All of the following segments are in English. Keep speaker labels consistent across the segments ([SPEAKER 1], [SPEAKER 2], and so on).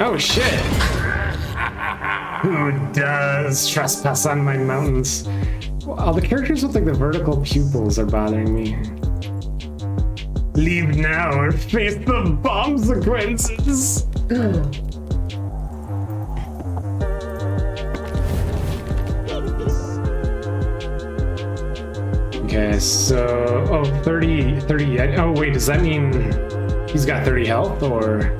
[SPEAKER 1] Oh shit! Who does trespass on my mountains? Well, the characters with like the vertical pupils are bothering me. Leave now or face the bomb sequences. Okay, so 30. Oh wait, does that mean he's got 30 health, or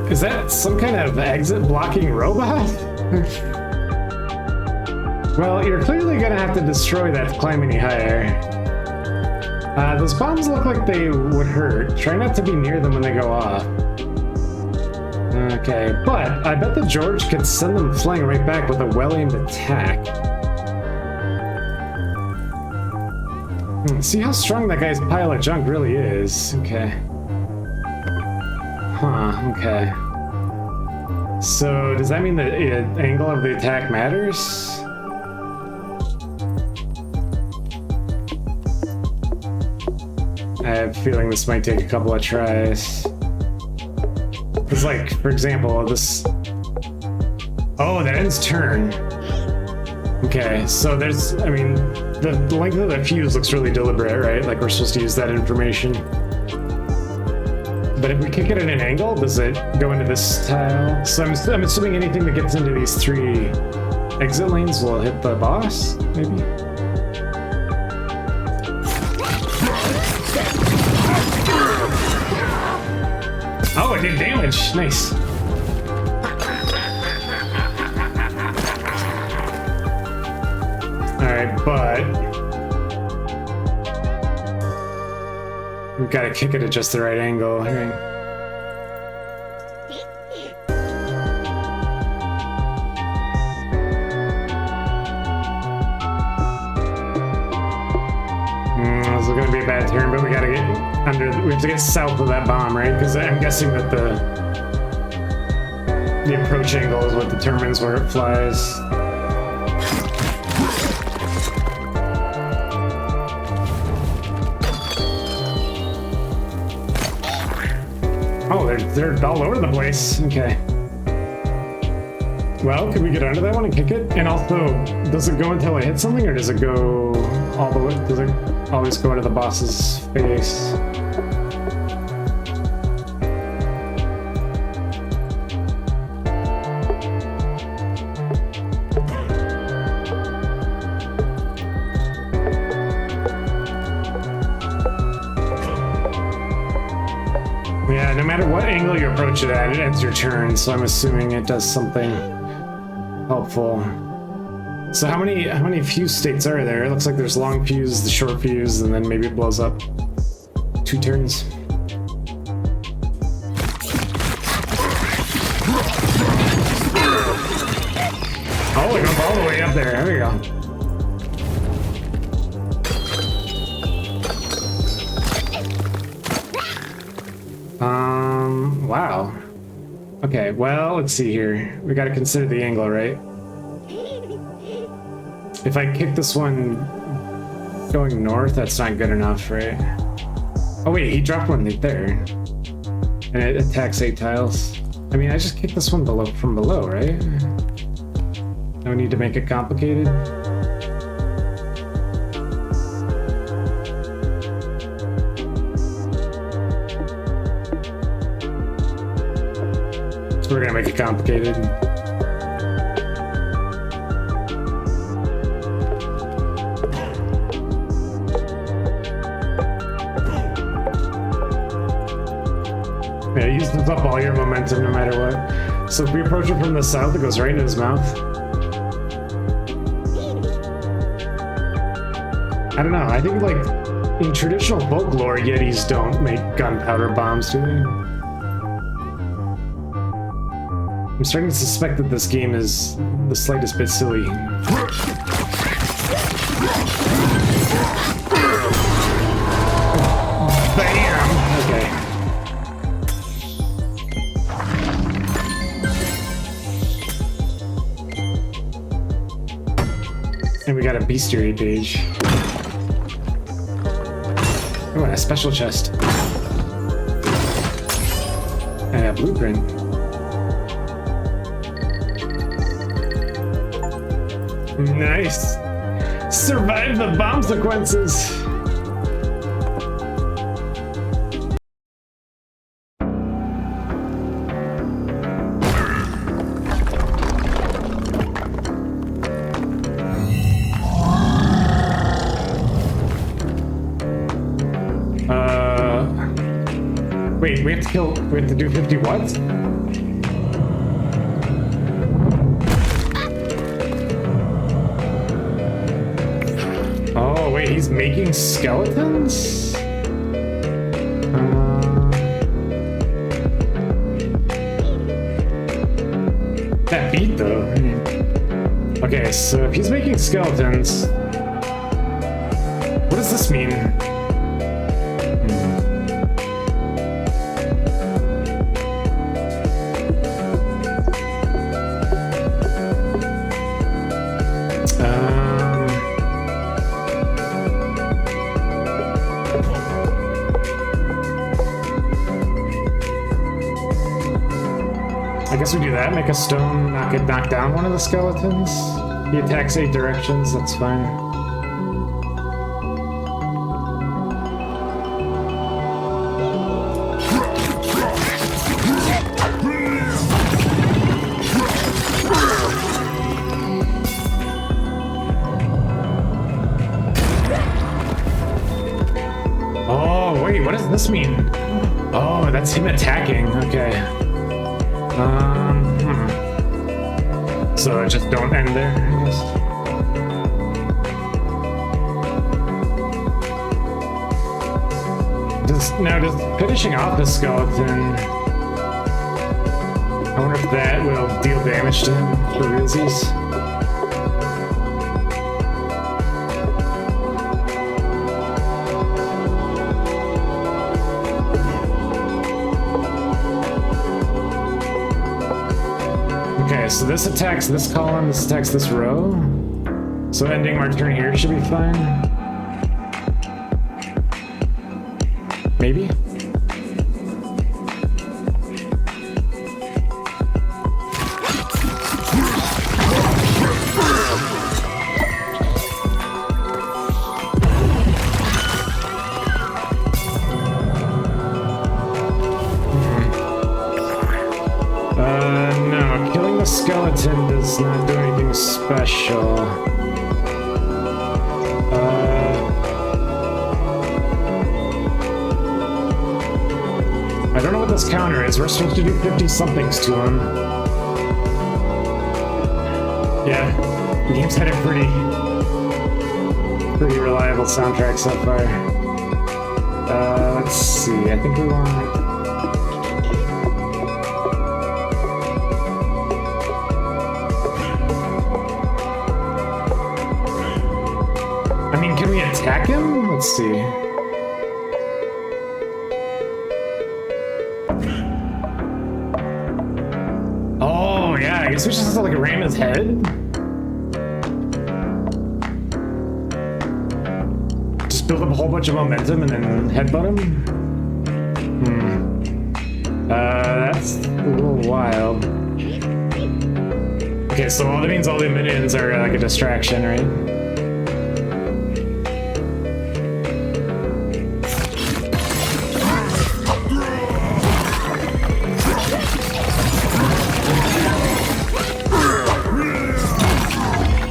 [SPEAKER 1] is that some kind of exit blocking robot? Well, you're clearly gonna have to destroy that to climb any higher. Those bombs look like they would hurt. Try not to be near them when they go off. Okay, but I bet the George could send them flying right back with a well-aimed attack. See how strong that guy's pile of junk really is. Okay. Huh, okay. So, does that mean the angle of the attack matters? I have a feeling this might take a couple of tries. It's like, for example, this... Oh, that ends turn. Okay, so there's... I mean, the length of the fuse looks really deliberate, right? Like we're supposed to use that information. But if we kick it at an angle, does it go into this tile? So I'm assuming anything that gets into these 3 exit lanes will hit the boss, maybe? Oh, it did damage. Nice. Alright, but we've got to kick it at just the right angle. Right? This is going to be a bad turn, but we got to get under. We have to get south of that bomb, right? Because I'm guessing that the approach angle is what determines where it flies. Oh, they're all over the place. Okay. Well, can we get under that one and kick it? And also, does it go until I hit something, or does it go all the way? Does it always go into the boss's face? Yeah, no matter what angle you approach it at, it ends your turn, so I'm assuming it does something helpful. So how many fuse states are there? It looks like there's long fuse, the short fuse, and then maybe it blows up 2 turns. Oh, it goes all the way up there. There we go. Wow. Okay, well, let's see here. We gotta consider the angle, right? If I kick this one going north, that's not good enough, right? Oh wait, he dropped one right there. And it attacks 8 tiles. I mean, I just kicked this one from below, right? No need to make it complicated. So we're gonna make it complicated. Yeah, he uses up all your momentum no matter what. So if we approach it from the south, it goes right into his mouth. I don't know, I think like in traditional folklore, Yetis don't make gunpowder bombs, do they? I'm starting to suspect that this game is the slightest bit silly. Bam! Okay. And we got a bestiary page. Oh, and a special chest. yeah, blueprint. Nice. Survive the bomb sequences. Wait, we have to do 50 what? Oh, wait, he's making skeletons? That beat, though. Okay, so if he's making skeletons, what does this mean? I guess we do that, make a stone knock down one of the skeletons. He attacks 8 directions, that's fine. Oh, wait, what does this mean? Oh, that's him attacking, okay. So just don't end there, I guess. Does finishing off the skeleton, I wonder if that will deal damage to him for realsies. Okay, so this attacks this column, this attacks this row. So ending our turn here should be fine. Maybe? No, killing the skeleton does not do anything special. I don't know what this counter is. We're supposed to do 50 somethings to him. Yeah, the game's had a pretty reliable soundtrack so far. Let's see. I think we want. I mean, can we attack him? Let's see. Oh, yeah, I guess we just have to, like, ram his head? Just build up a whole bunch of momentum and then headbutt him? That's a little wild. Okay, so that means all the minions are, like, a distraction, right?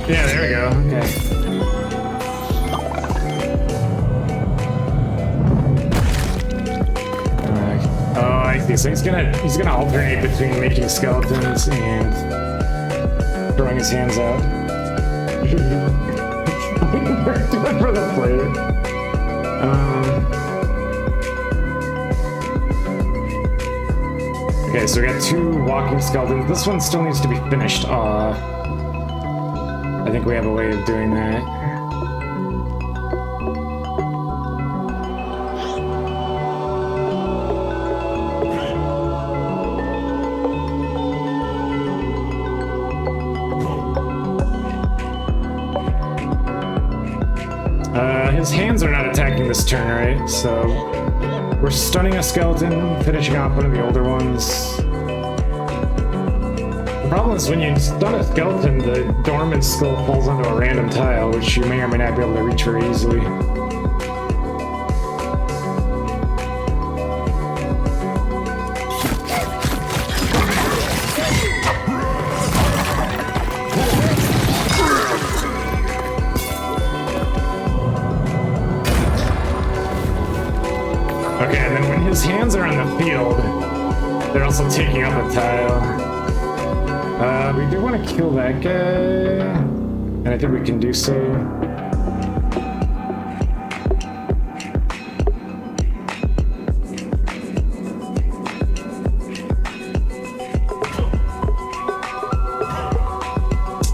[SPEAKER 1] Yeah, there we go. Okay. Oh, I see. So he's gonna alternate between making skeletons and throwing his hands out. We're for the player. Okay, so we got 2 walking skeletons. This one still needs to be finished off. I think we have a way of doing that. His hands are not attacking this turn, right? So We're stunning a skeleton, finishing off one of the older ones. The problem is when you stun a skeleton, the dormant skull falls onto a random tile, which you may or may not be able to reach very easily. Okay, and then when his hands are on the field, they're also taking up a tile. We do want to kill that guy, and I think we can do so.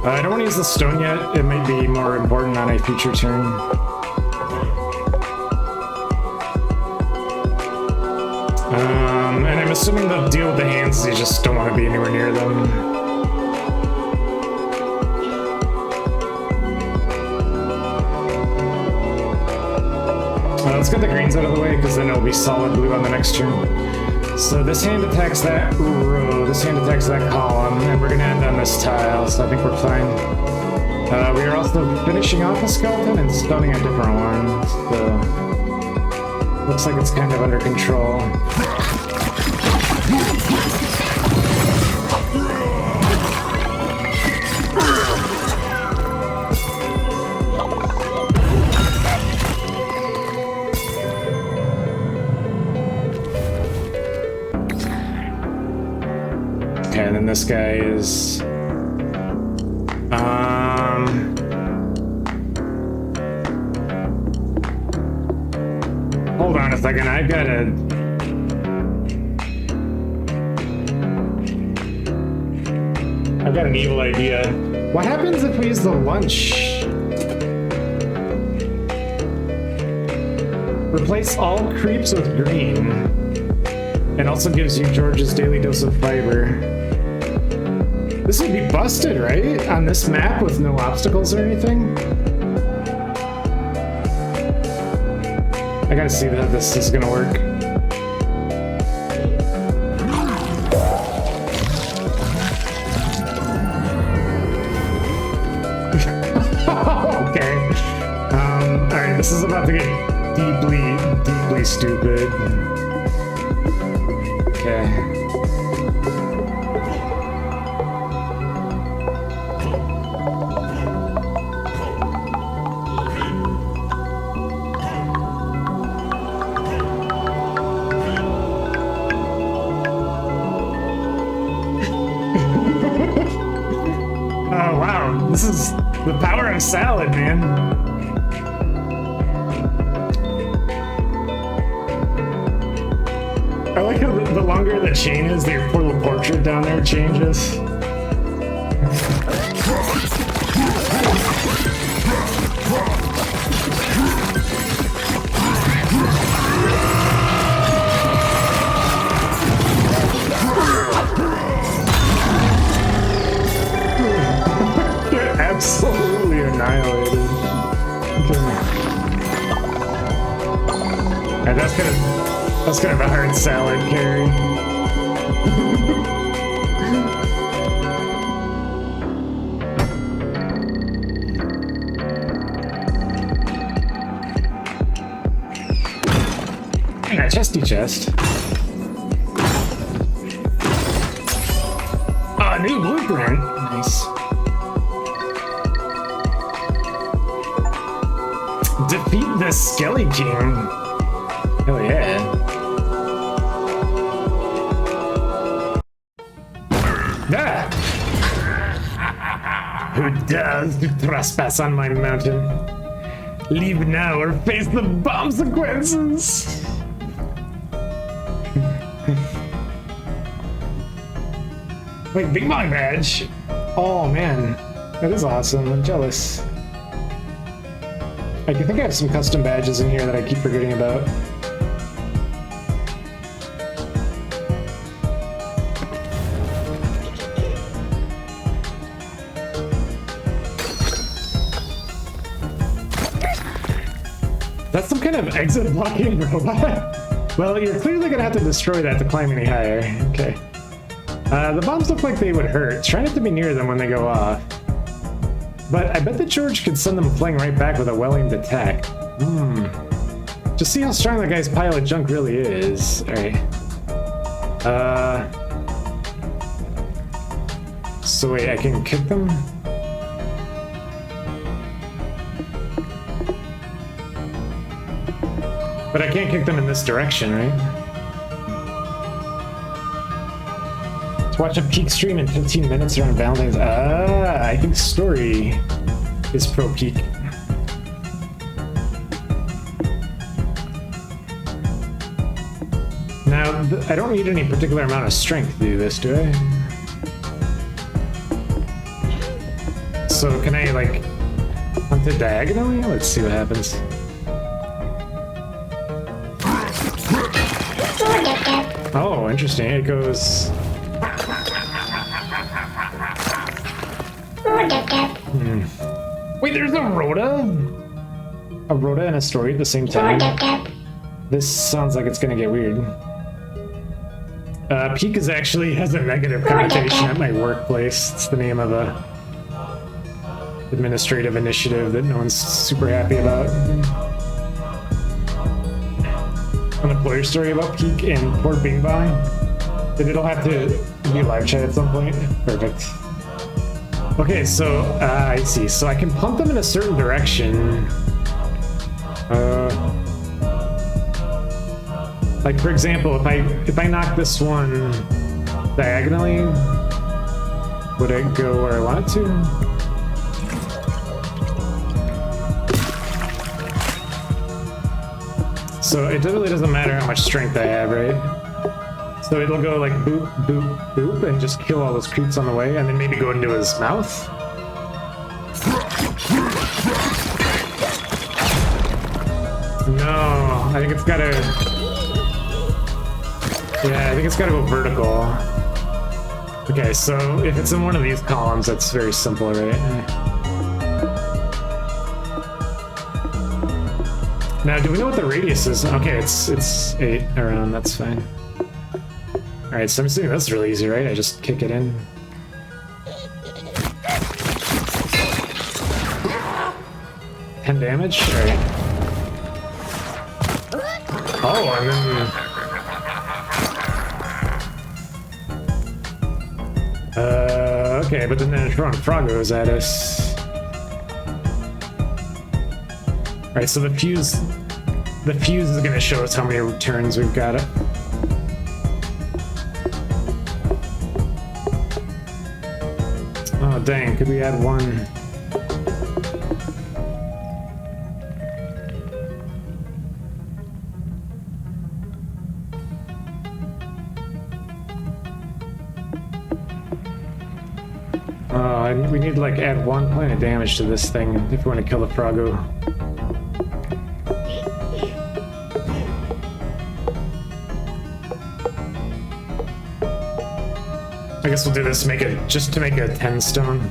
[SPEAKER 1] I don't want to use the stone yet. It might be more important on a future turn. And I'm assuming the deal with the hands is you just don't want to be anywhere near them. Let's get the greens out of the way, because then it'll be solid blue on the next turn. So this hand attacks that row, this hand attacks that column, and we're going to end on this tile, so I think we're fine. We are also finishing off a skeleton and stunning a different one, so looks like it's kind of under control. Okay, and then this guy is... Hold on a second, I've got an evil idea. What happens if we use the lunch? Replace all creeps with green. It also gives you George's daily dose of fiber. This would be busted, right? On this map with no obstacles or anything? I gotta see that this is gonna work. Okay. Alright, this is about to get deeply, deeply stupid. Okay. Oh wow, this is the power of salad, man. I like how the longer the chain is, the little portrait down there changes. They're absolutely annihilated. Okay. And that's kind of a hard salad carry. Yeah, chesty chest. Oh, new blueprint. Nice. Defeat the Skelly King. Hell yeah. Ah! Who dares to trespass on my mountain? Leave now or face the consequences. Wait, Big Bang badge? Oh man, that is awesome. I'm jealous. I think I have some custom badges in here that I keep forgetting about. That's some kind of exit blocking robot. Well, you're clearly gonna have to destroy that to climb any higher. Okay. The bombs look like they would hurt. Try not to be near them when they go off. But I bet that George could send them flying right back with a well-aimed attack. Just see how strong that guy's pile of junk really is. Alright. So wait, I can kick them? But I can't kick them in this direction, right? To watch a peak stream in 15 minutes around Valentine's. I think story is pro peak. Now, I don't need any particular amount of strength to do this, do I? So can I, like, hunt it diagonally? Let's see what happens. Oh, interesting. It goes... Wait, there's a Rhoda? A Rhoda and a story at the same time? This sounds like it's gonna get weird. Peak is actually has a negative connotation at my workplace. It's the name of a administrative initiative that no one's super happy about. An employer story about Peak and Port Bing Bong. Then it'll have to be live chat at some point. Perfect. Okay, so I see. So I can pump them in a certain direction. Like for example, if I knock this one diagonally, would it go where I want it to? So it really doesn't matter how much strength I have, right? So it'll go like boop, boop, boop, and just kill all those creeps on the way, and then maybe go into his mouth. No, I think it's gotta... Yeah, I think it's gotta go vertical. Okay, so if it's in one of these columns, that's very simple, right? Now, do we know what the radius is? Okay, it's 8 around, that's fine. Alright, so I'm assuming that's really easy, right? I just kick it in. $10 damage? Alright. Oh, and then... okay, but then they're throwing Frogos at us. Alright, so the fuse is gonna show us how many turns we've got it. Oh dang, could we add one? We need to like add 1 point of damage to this thing if we want to kill the Frogo. I guess we'll do this just to make a 10 stone.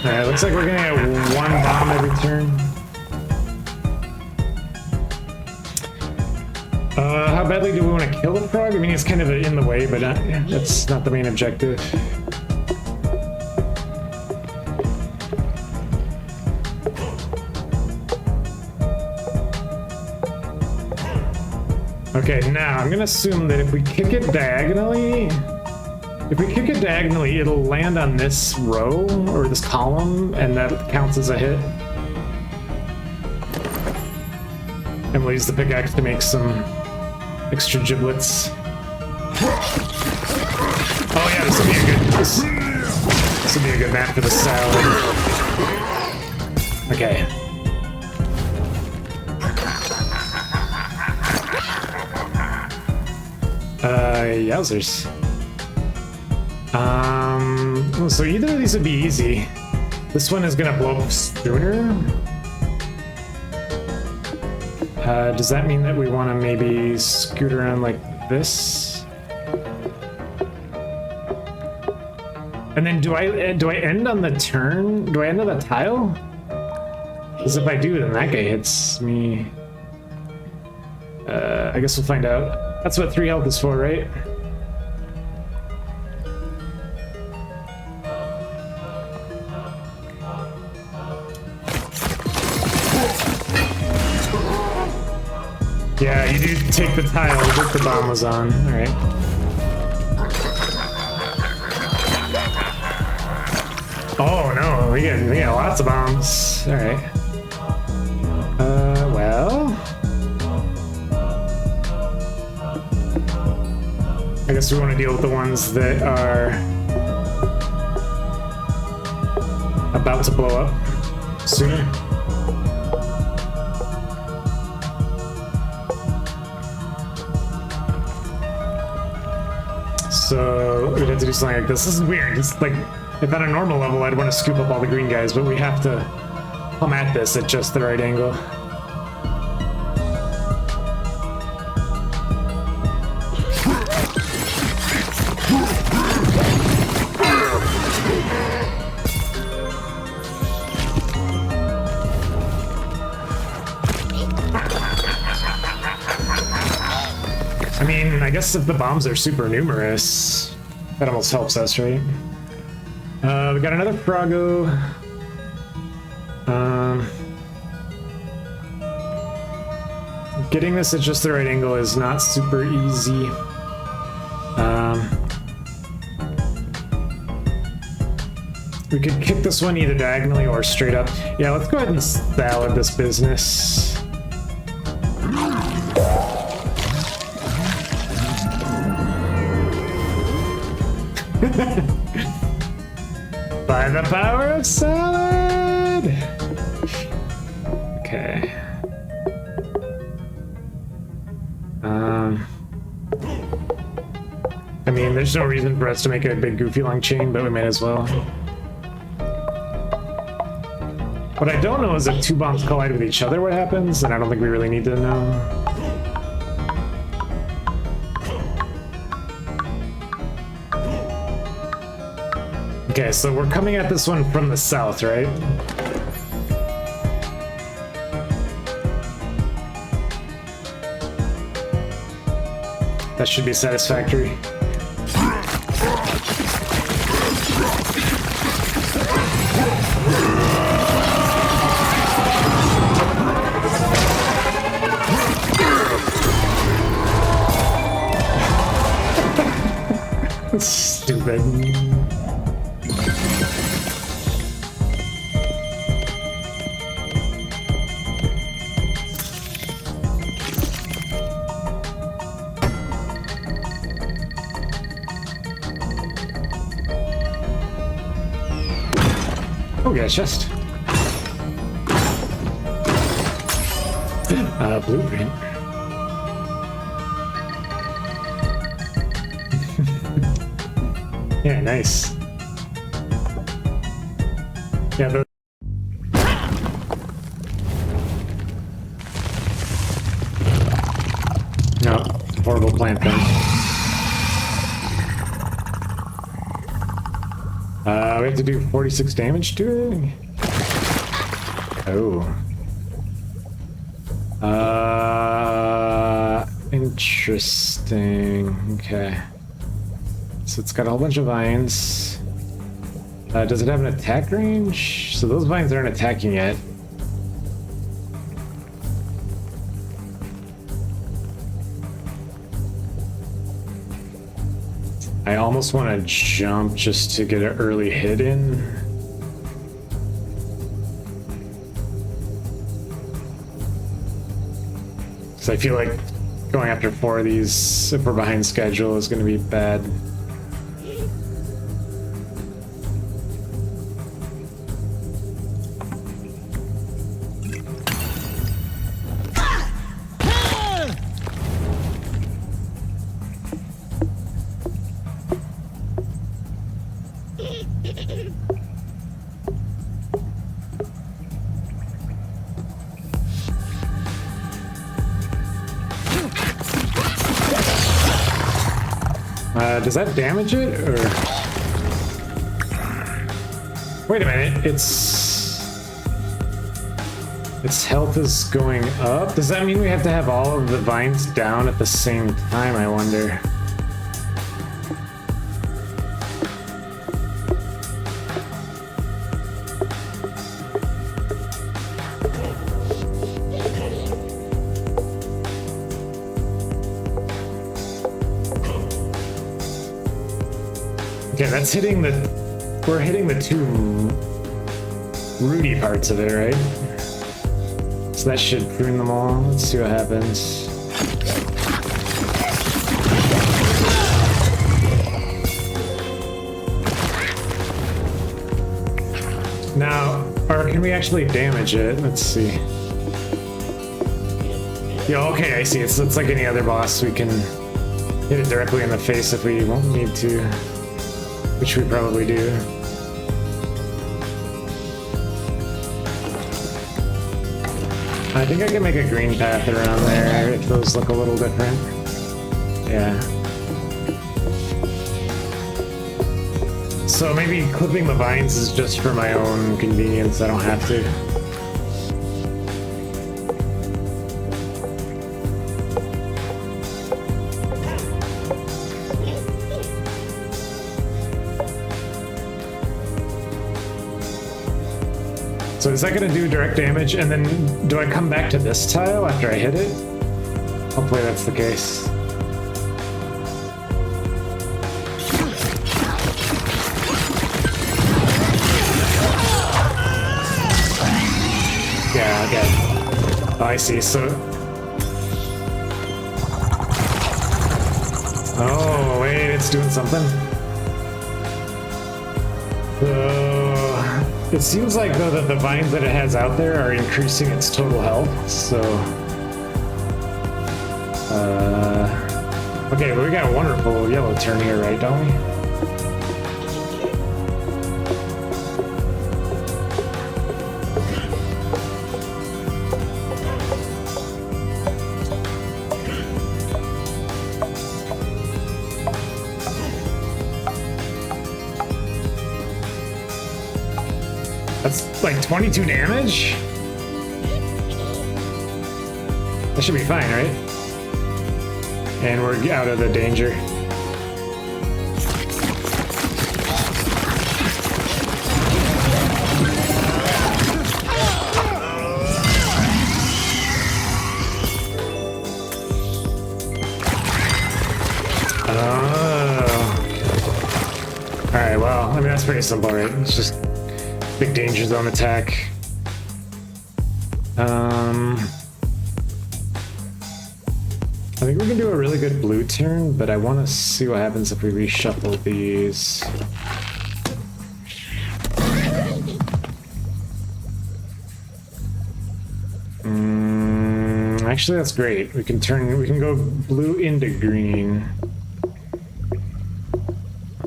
[SPEAKER 1] Alright, looks like we're gonna get 1 bomb every turn. How badly do we want to kill the frog? I mean, it's kind of in the way, but that's not the main objective. Okay, now I'm gonna assume that if we kick it diagonally, it'll land on this row or this column, and that counts as a hit. And we'll use the pickaxe to make some extra giblets. Oh yeah, this will be a good map for the salad. Okay. Yowzers. So either of these would be easy. This one is gonna blow up sooner. Does that mean that we want to maybe scoot around like this? And then do I end on the turn? Do I end on the tile? Because if I do, then that guy hits me. I guess we'll find out. That's what 3 health is for, right? Yeah, you do take the tile that the bomb was on. Alright. Oh no, we got lots of bombs. Alright. Well. I guess we want to deal with the ones that are about to blow up sooner. So we'd have to do something like this. This is weird. It's like, if at a normal level, I'd want to scoop up all the green guys, but we have to come at this at just the right angle. I mean, I guess if the bombs are super numerous, that almost helps us, right? We got another Froggo. Getting this at just the right angle is not super easy. We could kick this one either diagonally or straight up. Yeah, let's go ahead and salad this business. By the power of salad! Okay. I mean, there's no reason for us to make a big goofy long chain, but we might as well. What I don't know is if 2 bombs collide with each other, what happens, and I don't think we really need to know. Okay, so we're coming at this one from the south, right? That should be satisfactory. Stupid. Oh, we got a chest. Blueprint. Yeah, nice. Yeah, no, horrible plant thing. We have to do 46 damage to it? Oh. Interesting. Okay. So it's got a whole bunch of vines. Does it have an attack range? So those vines aren't attacking yet. I almost want to jump just to get an early hit in. So I feel like going after 4 of these, if we're behind schedule, is going to be bad. Does that damage it, or? Wait a minute, its health is going up? Does that mean we have to have all of the vines down at the same time, I wonder? Okay, that's hitting we're hitting the two rooty parts of it, right? So that should prune them all. Let's see what happens. Now, or can we actually damage it? Let's see. Yeah, okay, I see. It's like any other boss. We can hit it directly in the face if we won't need to, which we probably do. I think I can make a green path around there if those look a little different. Yeah. So maybe clipping the vines is just for my own convenience. I don't have to. So is that going to do direct damage, and then do I come back to this tile after I hit it? Hopefully that's the case. Yeah, okay. Oh, I see, so... Oh, wait, it's doing something? It seems like, though, that the vines that it has out there are increasing its total health, so... Okay, but we got a wonderful yellow turn here, right, don't we? That's like 22 damage? That should be fine, right? And we're out of the danger. Oh. Alright, well, I mean, that's pretty simple, right? It's just big danger zone attack. I think we can do a really good blue turn, but I want to see what happens if we reshuffle these. Actually, that's great. We can go blue into green.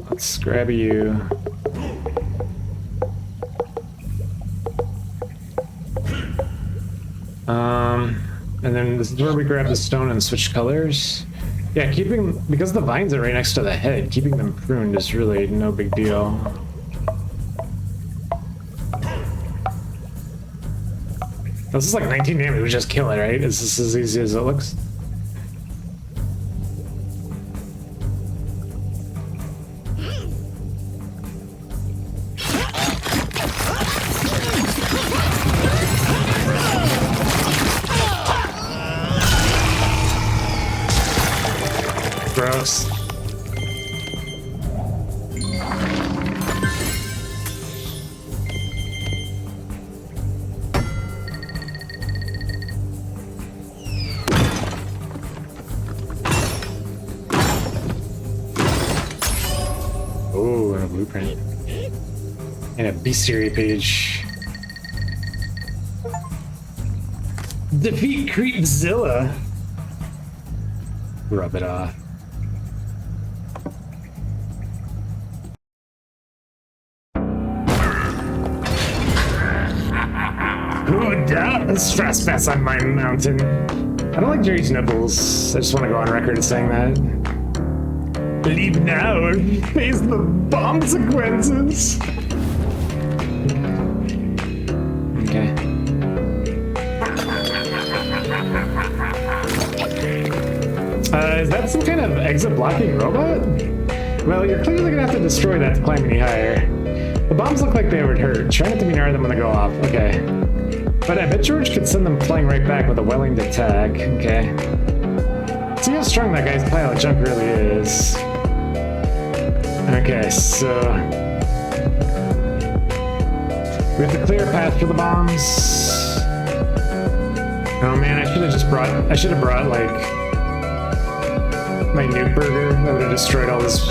[SPEAKER 1] Let's grab you. And then this is where we grab the stone and switch colors. Yeah, because the vines are right next to the head, keeping them pruned is really no big deal. This is like 19 damage, we just kill it, right? Is this as easy as it looks? Gross. Oh, and a blueprint. And a bestiary page. Defeat Creepzilla. Rub it off. Who does trespass on my mountain? I don't like Jerry's nipples. I just want to go on record as saying that. Leave now or face the consequences. Okay. Is that some kind of exit blocking robot? Well, you're clearly gonna have to destroy that to climb any higher. The bombs look like they would hurt. Try not to be near them when they go off. Okay. But I bet George could send them flying right back with a well-aimed attack. Okay. See how strong that guy's pile of junk really is. Okay, so... we have to clear a path for the bombs. Oh man, I should have brought like my nuke burger. That would have destroyed all those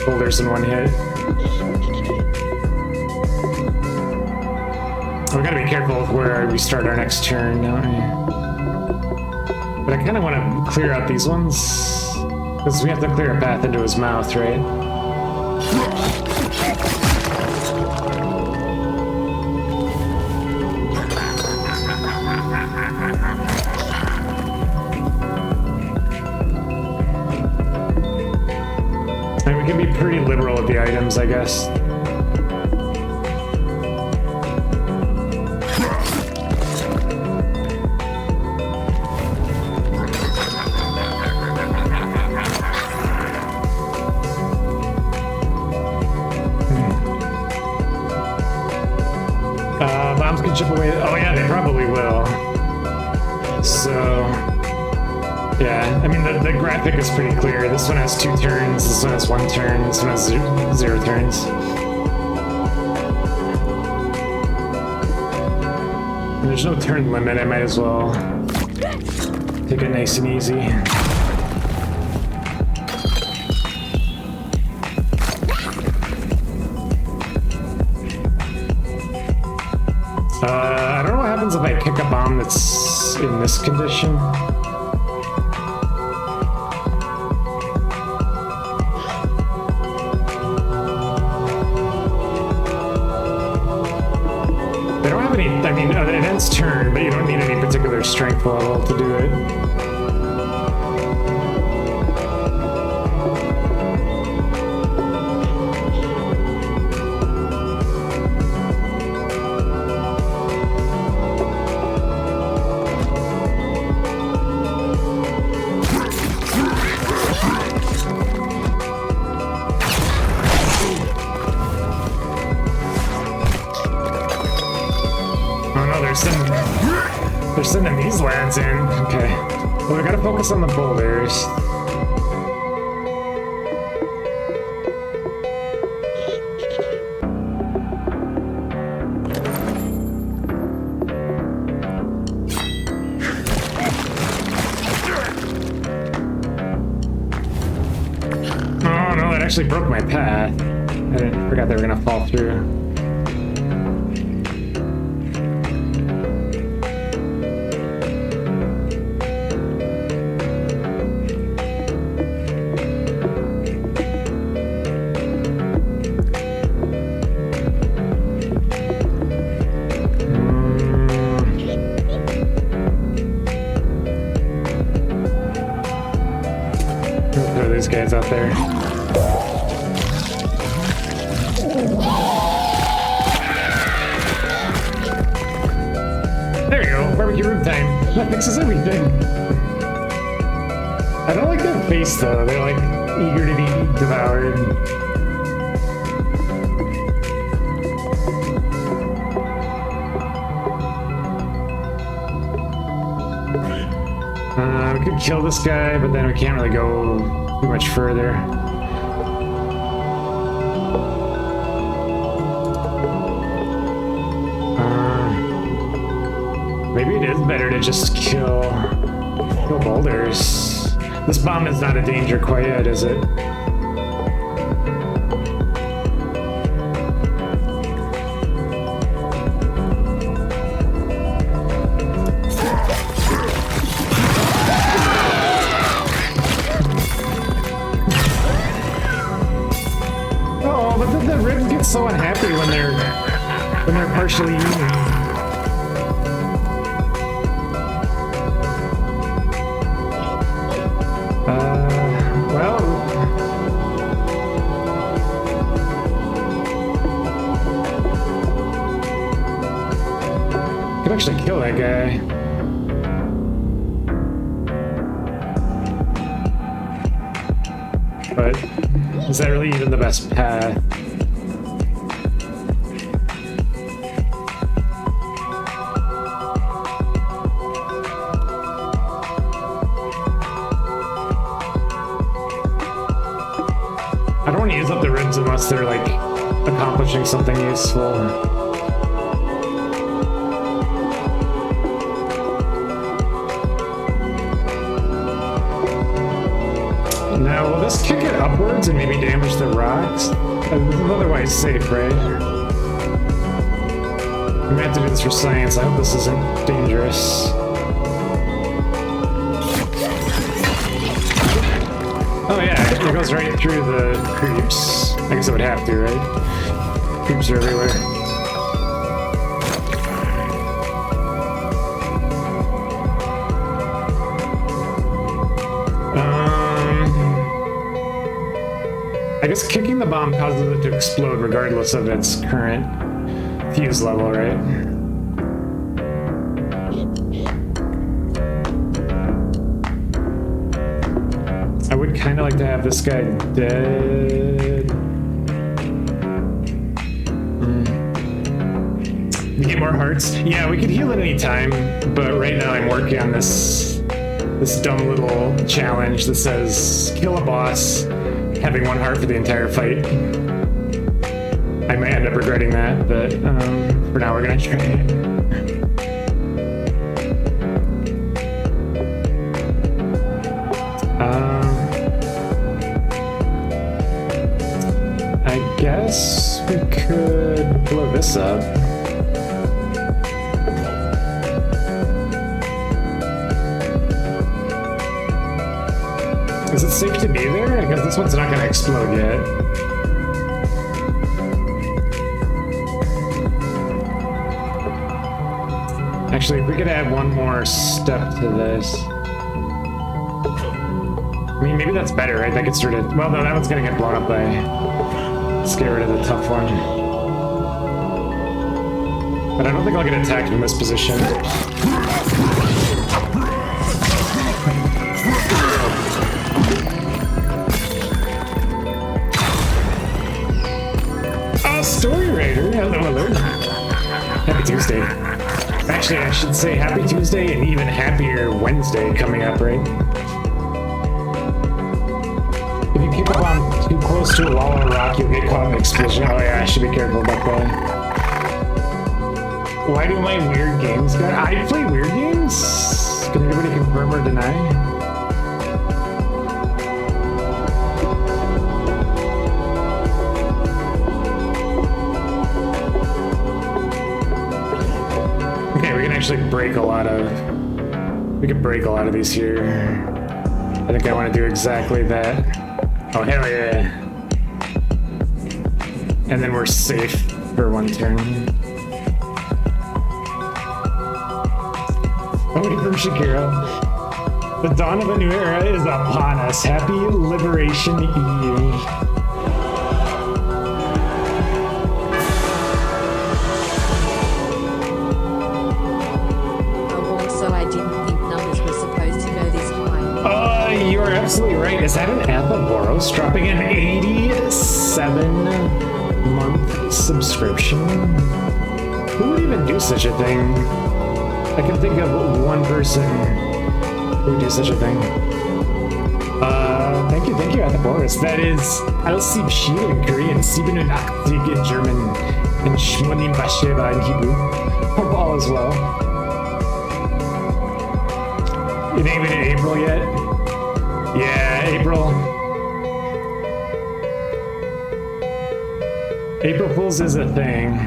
[SPEAKER 1] boulders in one hit. We gotta be careful of where we start our next turn, don't we? But I kind of want to clear out these ones because we have to clear a path into his mouth, right? And we can be pretty liberal with the items, I guess. Bombs can chip away. Oh yeah, they probably will. So, yeah, I mean the graphic is pretty clear. This one has 2 turns. This one has 1 turn. This one has 0 turns. And there's no turn limit. I might as well take it nice and easy. I don't know what happens if I pick a bomb that's in this condition. They don't have any, I mean, it ends turn, but you don't need any particular strength level to do it. They're sending these lands in. Okay. Well, we gotta focus on the boulders. Oh no, that actually broke my path. I forgot they were gonna fall through. These guys out there. There you go, barbecue room time. That fixes everything. I don't like their face though. They're like eager to be devoured. We could kill this guy, but then we can't really go too much further. Maybe it is better to just kill boulders. This bomb is not a danger quite yet, is it? The ribs get so unhappy when they're partially eaten. Well, actually kill that guy. But is that really even the best path? I don't want to use up the ribs unless they're like accomplishing something useful. Now, will this kick it upwards and maybe damage the rocks? This is otherwise safe, right? I'm gonna have to do this for science. I hope this isn't dangerous. Oh yeah, it goes right through the creeps. I guess it would have to, right? Creeps are everywhere. I guess kicking the bomb causes it to explode regardless of its current fuse level, right? I would kind of like to have this guy dead. We get more hearts. Yeah, we could heal at any time, but right now I'm working on this dumb little challenge that says kill a boss, having 1 heart for the entire fight. I might end up regretting that, but for now we're gonna try it. I guess we could blow this up. Is it safe to be there? I guess this one's not gonna explode yet. Actually, if we could add one more step to this. I mean, maybe that's better, right? That gets rid of... Well, no, that one's gonna get blown up by... Let's get rid of the tough one. But I don't think I'll get attacked from this position. Story Raider, hello alert. Happy Tuesday. Actually, I should say Happy Tuesday and even happier Wednesday coming up, right? If you keep a bomb too close to a wall or rock, you'll get caught in an explosion. Oh yeah, I should be careful about that. Why do my weird games go? I play weird games? Can anybody confirm or deny? Actually break a lot of... We could break a lot of these here. I think I want to do exactly that. Oh, hell yeah. And then we're safe for 1 turn. Oh, wait from Shakira. The dawn of a new era is upon us. Happy Liberation Eve. You're absolutely right. Is that an Athaboros dropping an 87-month subscription? Who would even do such a thing? I can think of one person who would do such a thing. Thank you, Athaboros. That is Al-Sib Shir in Korean, Sibinun Aktig in German, and Shmonim Basheva in Hebrew. Hope all is well. It ain't even in April yet. Yeah, April Fools is a thing.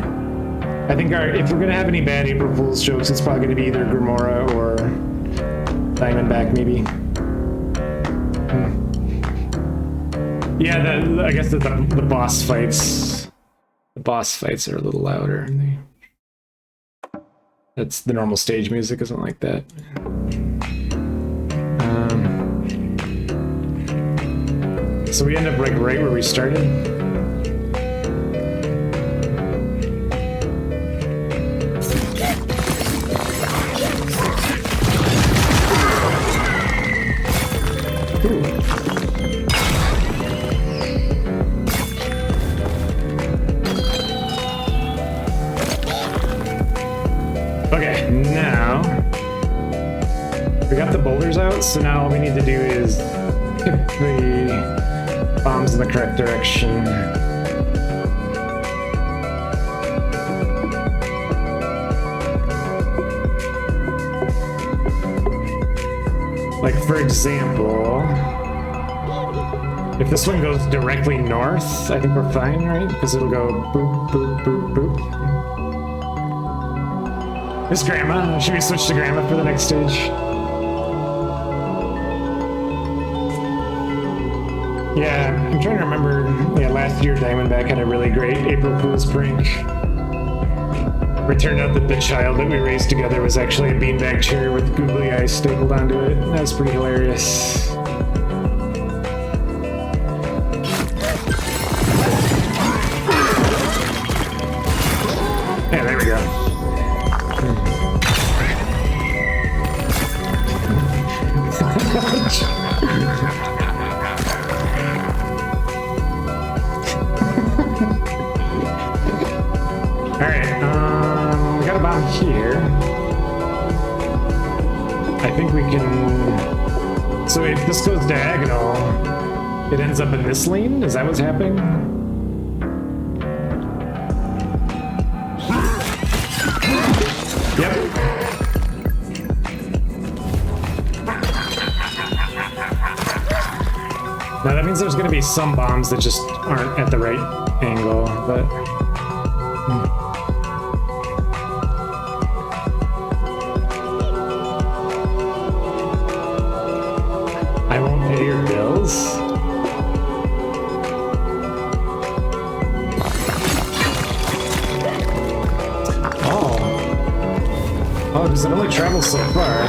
[SPEAKER 1] I think if we're gonna have any bad April Fools jokes, it's probably gonna be either Grimora or Diamondback, maybe. Yeah, I guess the boss fights. The boss fights are a little louder. That's the normal stage music, isn't like that. So we end up like right where we started. out, so now all we need to do is tip the bombs in the correct direction. Like, for example, if this one goes directly north, I think we're fine, right? Because it'll go boop, boop, boop, boop. There's Grandma. Should we switch to Grandma for the next stage? Yeah, I'm trying to remember. Yeah, last year Diamondback had a really great April Fool's prank. It turned out that the child that we raised together was actually a beanbag chair with googly eyes stapled onto it. That was pretty hilarious. Yeah, there we go. Alright, we got a bomb here. I think we can... So if this goes diagonal, it ends up in this lane? Is that what's happening? Yep. Now that means there's going to be some bombs that just aren't at the right angle, but... I won't pay your bills. Oh, because it only travels so far.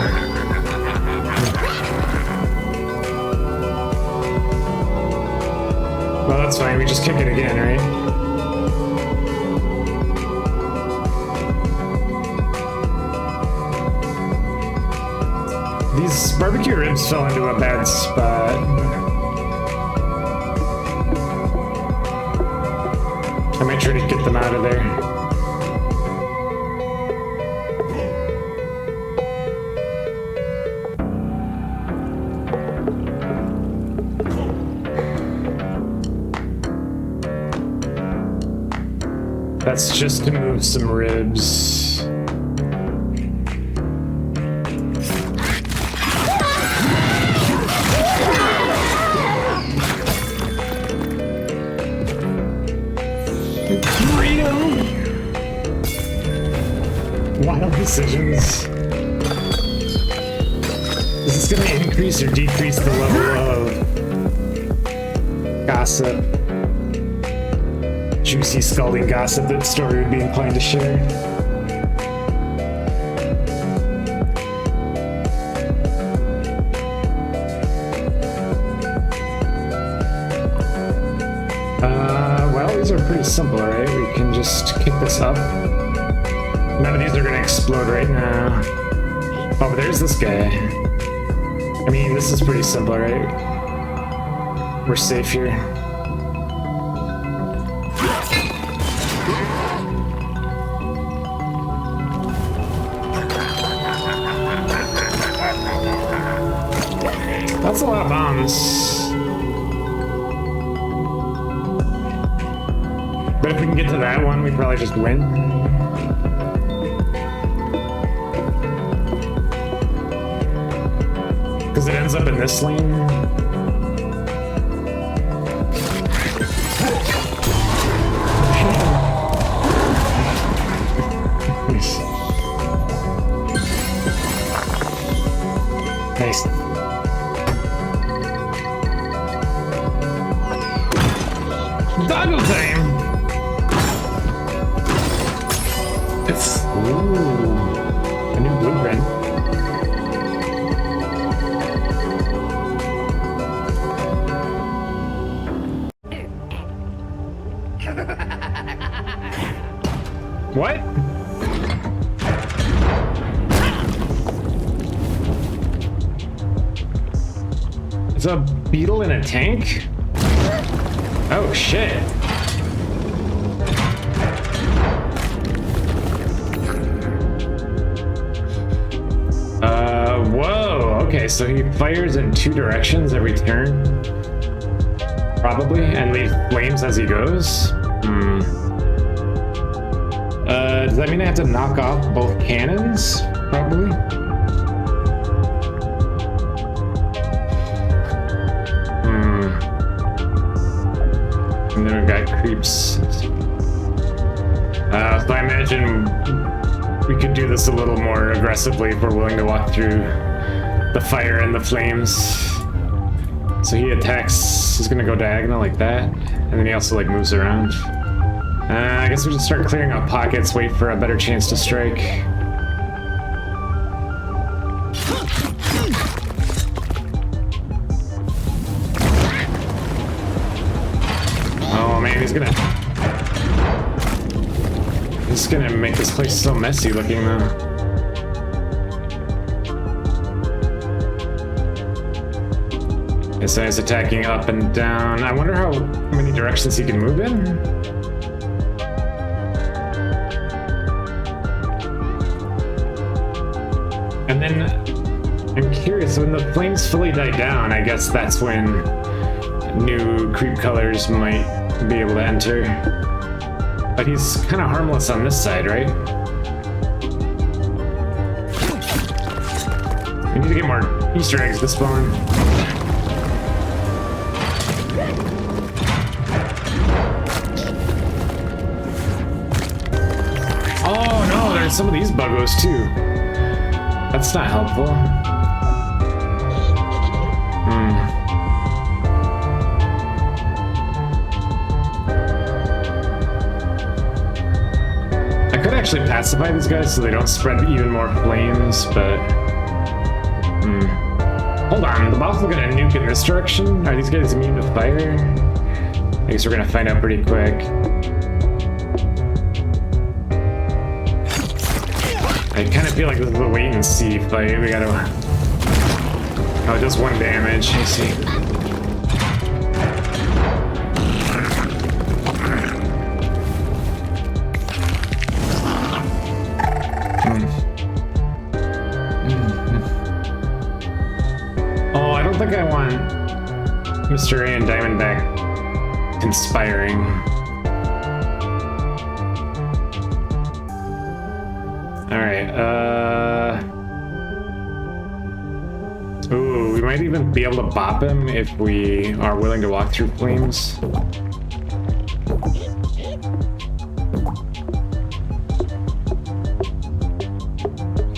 [SPEAKER 1] Well, that's fine. We just kick it again, right? These barbecue ribs fell into a bad spot. I might try to get them out of there. That's just to move some ribs. Wild decisions. Is this going to increase or decrease the level of gossip? Juicy, scalding gossip that Story would be inclined to share. Well, these are pretty simple, right? We can just kick this up. None of these are gonna explode right now. Oh, but there's this guy. I mean, this is pretty simple, right? We're safe here. That's a lot of bombs. But if we can get to that one, we probably just win. Because it ends up in this lane. Nice. Doggo time! It's... Ooh. A new blueprint. What? It's a beetle in a tank? Oh shit. Whoa, okay, so he fires in 2 directions every turn. Probably, and leaves flames as he goes. Does that mean I have to knock off both cannons? Probably. And then we've got creeps. So I imagine we could do this a little more aggressively if we're willing to walk through the fire and the flames. So he attacks, he's gonna go diagonal like that, and then he also like moves around. I guess we just start clearing out pockets, wait for a better chance to strike. Oh man, he's gonna make this place so messy looking though. So he's attacking up and down. I wonder how many directions he can move in. And then I'm curious, when the flames fully die down, I guess that's when new creep colors might be able to enter. But he's kind of harmless on this side, right? We need to get more Easter eggs to spawn. Oh no, there's some of these buggos too. That's not helpful. I could actually pacify these guys so they don't spread even more flames, but... Hold on, the boss is gonna nuke in this direction? Are these guys immune to fire? I guess we're gonna find out pretty quick. I kind of feel like this is a wait and see fight. We gotta... Oh, it does 1 damage. I see. Oh, I don't think I want Mr. A and Diamondback conspiring. Alright, ooh, we might even be able to bop him if we are willing to walk through flames.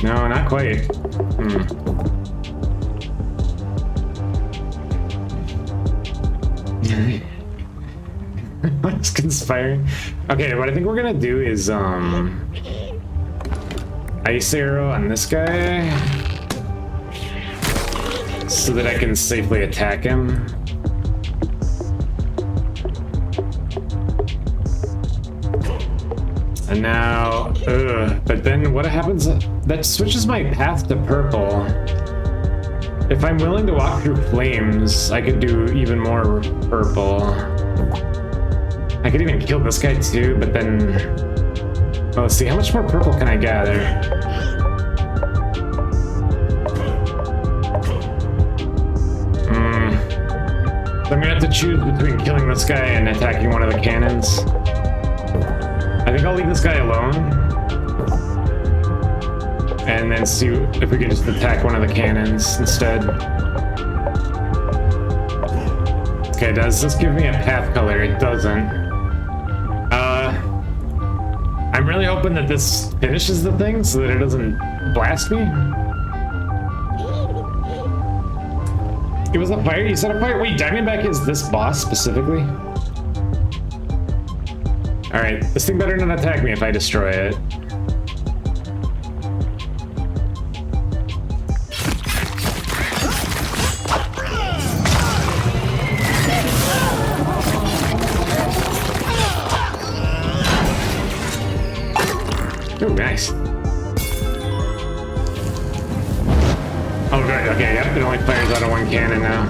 [SPEAKER 1] No, not quite. What's conspiring? Okay, what I think we're gonna do is, ice arrow on this guy so that I can safely attack him. And now, but then what happens? That switches my path to purple. If I'm willing to walk through flames, I could do even more purple. I could even kill this guy too, but then... Oh, let's see, how much more purple can I gather? So I'm gonna have to choose between killing this guy and attacking one of the cannons. I think I'll leave this guy alone. And then see if we can just attack one of the cannons instead. Okay, does this give me a path color? It doesn't. I'm really hoping that this finishes the thing so that it doesn't blast me. It was a fire? You said a fire? Wait, Diamondback is this boss specifically? Alright, this thing better not attack me if I destroy it. Oh, nice. Oh, good. Okay, yep. It only fires out of 1 cannon now.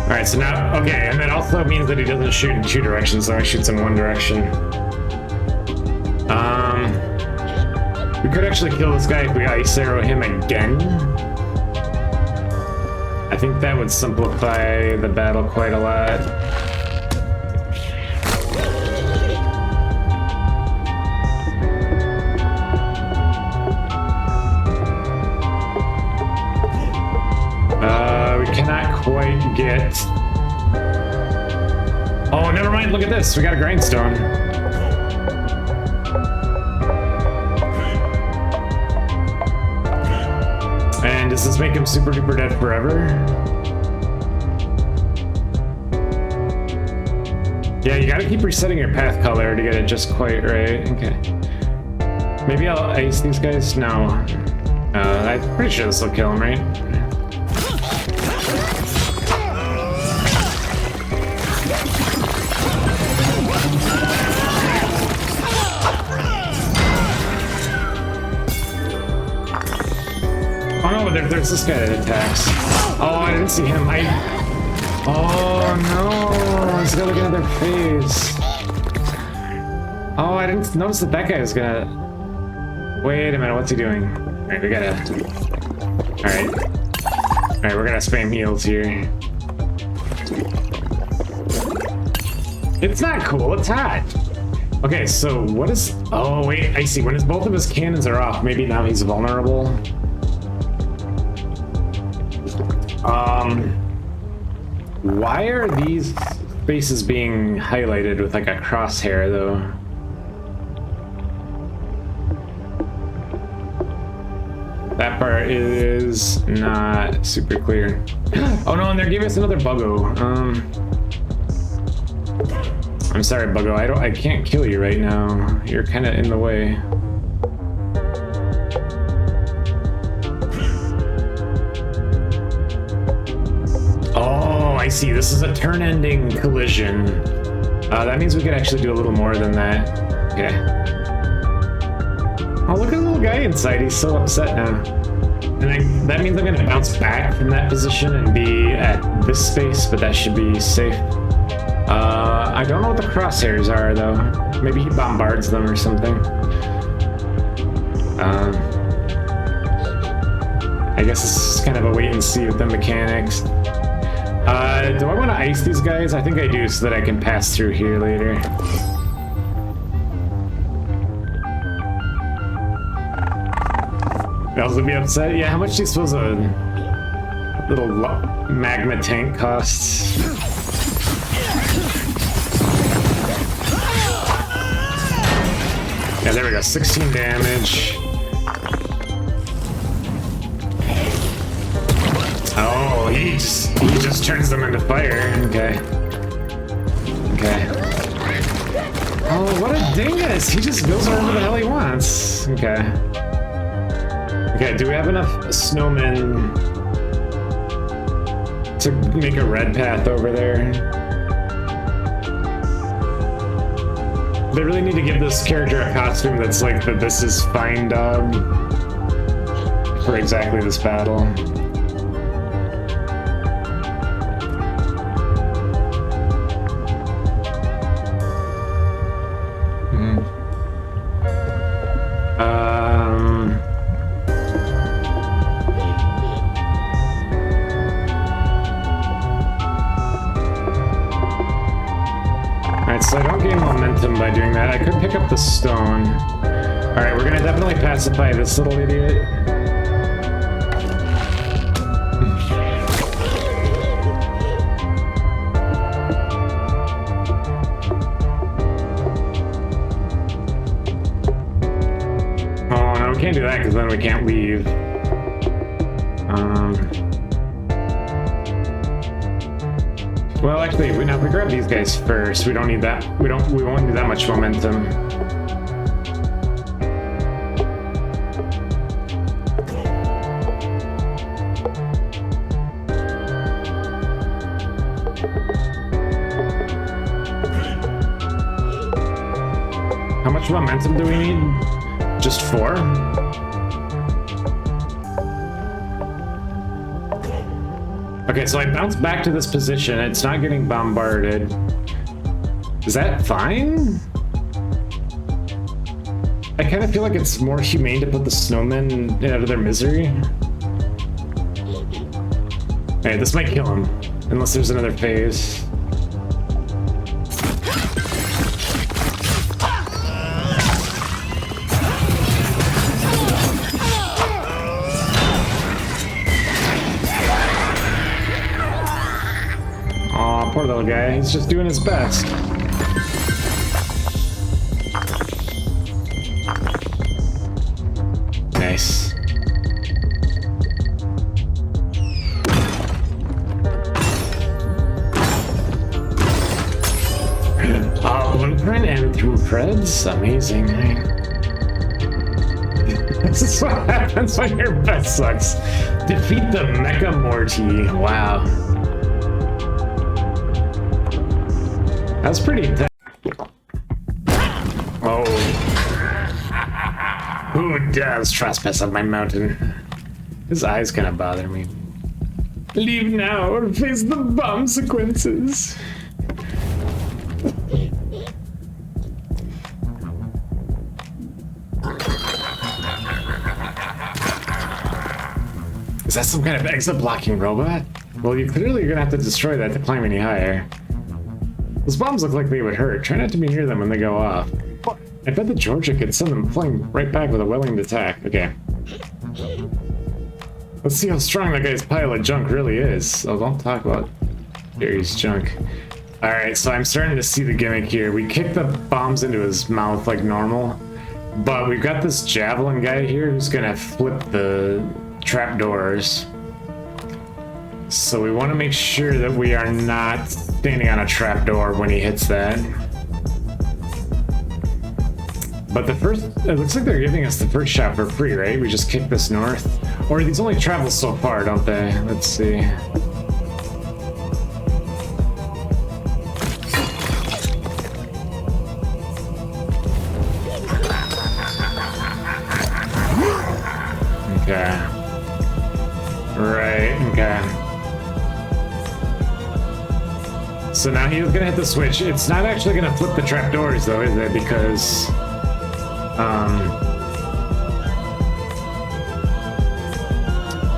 [SPEAKER 1] Alright, Alright, so now, okay, and that also means that he doesn't shoot in 2 directions, so he shoots in 1 direction. We could actually kill this guy if we ice arrow him again. I think that would simplify the battle quite a lot. We cannot quite get... Oh, never mind, look at this, we got a grindstone. And does this make him super duper dead forever? Yeah, you gotta keep resetting your path color to get it just quite right. Okay. Maybe I'll ice these guys? No. I'm pretty sure this will kill him, right? Oh no, there's this guy that attacks. Oh, I didn't see him. Oh no, he's got like another phase. Oh, I didn't notice that guy was gonna... Wait a minute, what's he doing? Alright, we gotta... Alright, we're gonna spam heals here. It's not cool, it's hot. Okay, so what is... Oh wait, I see. When both of his cannons are off, maybe now he's vulnerable. Why are these spaces being highlighted with like a crosshair though? That part is not super clear. Oh no, and they're giving us another buggo. I'm sorry, buggo. I can't kill you right now. You're kind of in the way. I see, this is a turn-ending collision. That means we could actually do a little more than that. Okay. Oh, look at the little guy inside, he's so upset now. And that means I'm gonna bounce back from that position and be at this space, but that should be safe. I don't know what the crosshairs are, though. Maybe he bombards them or something. I guess this is kind of a wait and see with the mechanics. Do I want to ice these guys? I think I do, so that I can pass through here later. Else would be upset? Yeah, how much do you suppose a little magma tank costs? Yeah, there we go, 16 damage. Oh, he just turns them into fire. Okay. Okay. Oh, what a dingus! He just goes wherever the hell he wants. Okay. Okay, do we have enough snowmen to make a red path over there? They really need to give this character a costume that's like the "This is fine" dog for exactly this battle. So I don't gain momentum by doing that. I could pick up the stone. Alright, we're gonna definitely pacify this little idiot. Oh no, we can't do that because then we can't leave. Well, actually, if we grab these guys first, we don't need that. We won't need that much momentum. How much momentum do we need? Just 4? Okay, so I bounced back to this position. It's not getting bombarded. Is that fine? I kind of feel like it's more humane to put the snowmen out of their misery. Hey, this might kill him, unless there's another phase. Aw, poor little guy. He's just doing his best. Nice. Blueprint and through Freds? Amazing. This is what happens when your best sucks. Defeat the Mecha Morty. Wow. That's pretty intense. Oh. Who does trespass on my mountain? His eyes kind of bother me. Leave now or face the consequences. Is that some kind of exit blocking robot? Well, you clearly are gonna have to destroy that to climb any higher. Those bombs look like they would hurt. Try not to be near them when they go off. I bet that Georgia could send them flying right back with a willing attack. Okay. Let's see how strong that guy's pile of junk really is. Oh, don't talk about Gary's junk. Alright, so I'm starting to see the gimmick here. We kick the bombs into his mouth like normal, but we've got this javelin guy here who's gonna flip the trapdoors. So we want to make sure that we are not standing on a trapdoor when he hits that. But the first, it looks like they're giving us the first shot for free, right? We just kick this north. Or these only travel so far, don't they? Let's see. Okay. Right, okay. So now he's gonna hit the switch. It's not actually gonna flip the trapdoors though, is it? Because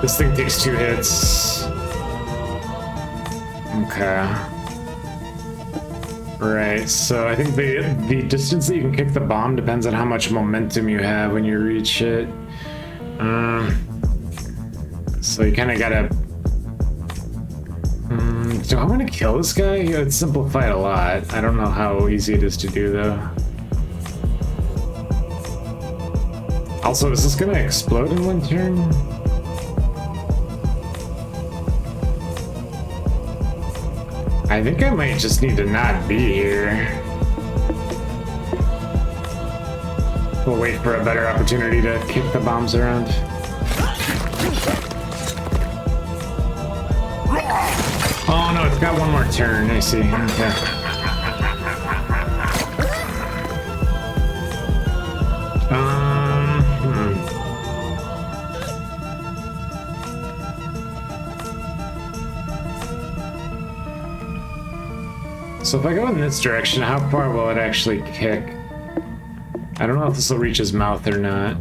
[SPEAKER 1] this thing takes 2 hits. Okay. Right, so I think the distance that you can kick the bomb depends on how much momentum you have when you reach it. So you kind of gotta... do I want to kill this guy? Yeah, it's simplified a lot. I don't know how easy it is to do, though. Also, is this gonna explode in one turn? I think I might just need to not be here. We'll wait for a better opportunity to kick the bombs around. Oh no, it's got one more turn, I see. Okay. So if I go in this direction, how far will it actually kick? I don't know if this will reach his mouth or not.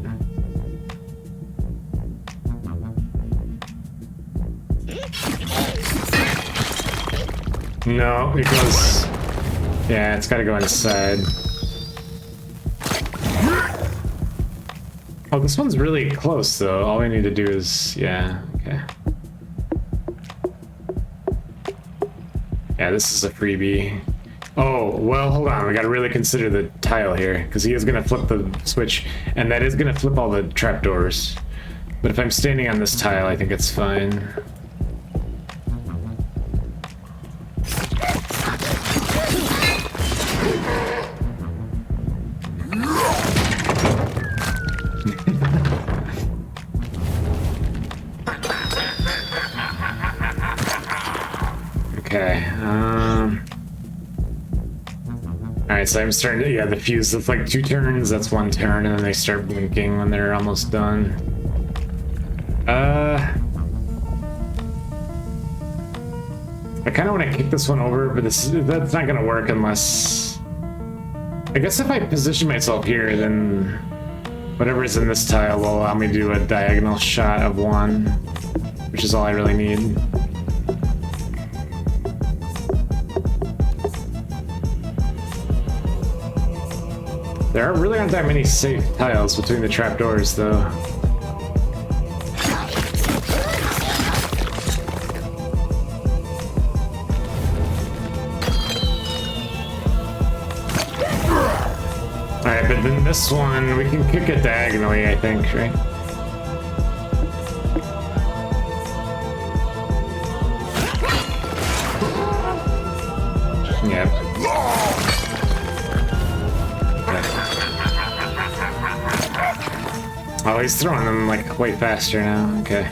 [SPEAKER 1] No, it goes... Yeah, it's gotta go inside. Oh, this one's really close, though. All we need to do is... Yeah, okay. Yeah, this is a freebie. Oh, well, hold on. We gotta really consider the tile here, because he is gonna flip the switch, and that is gonna flip all the trapdoors. But if I'm standing on this tile, I think it's fine. Okay, alright, so I'm starting to, yeah, the fuse, it's like 2 turns, that's 1 turn, and then they start blinking when they're almost done. I kind of want to kick this one over, but that's not going to work unless... I guess if I position myself here, then whatever's in this tile will allow me to do a diagonal shot of one, which is all I really need. There really aren't that many safe tiles between the trapdoors, though. Alright, but then this one, we can kick it diagonally, I think, right? Yep. Oh, he's throwing them like way faster now. Okay.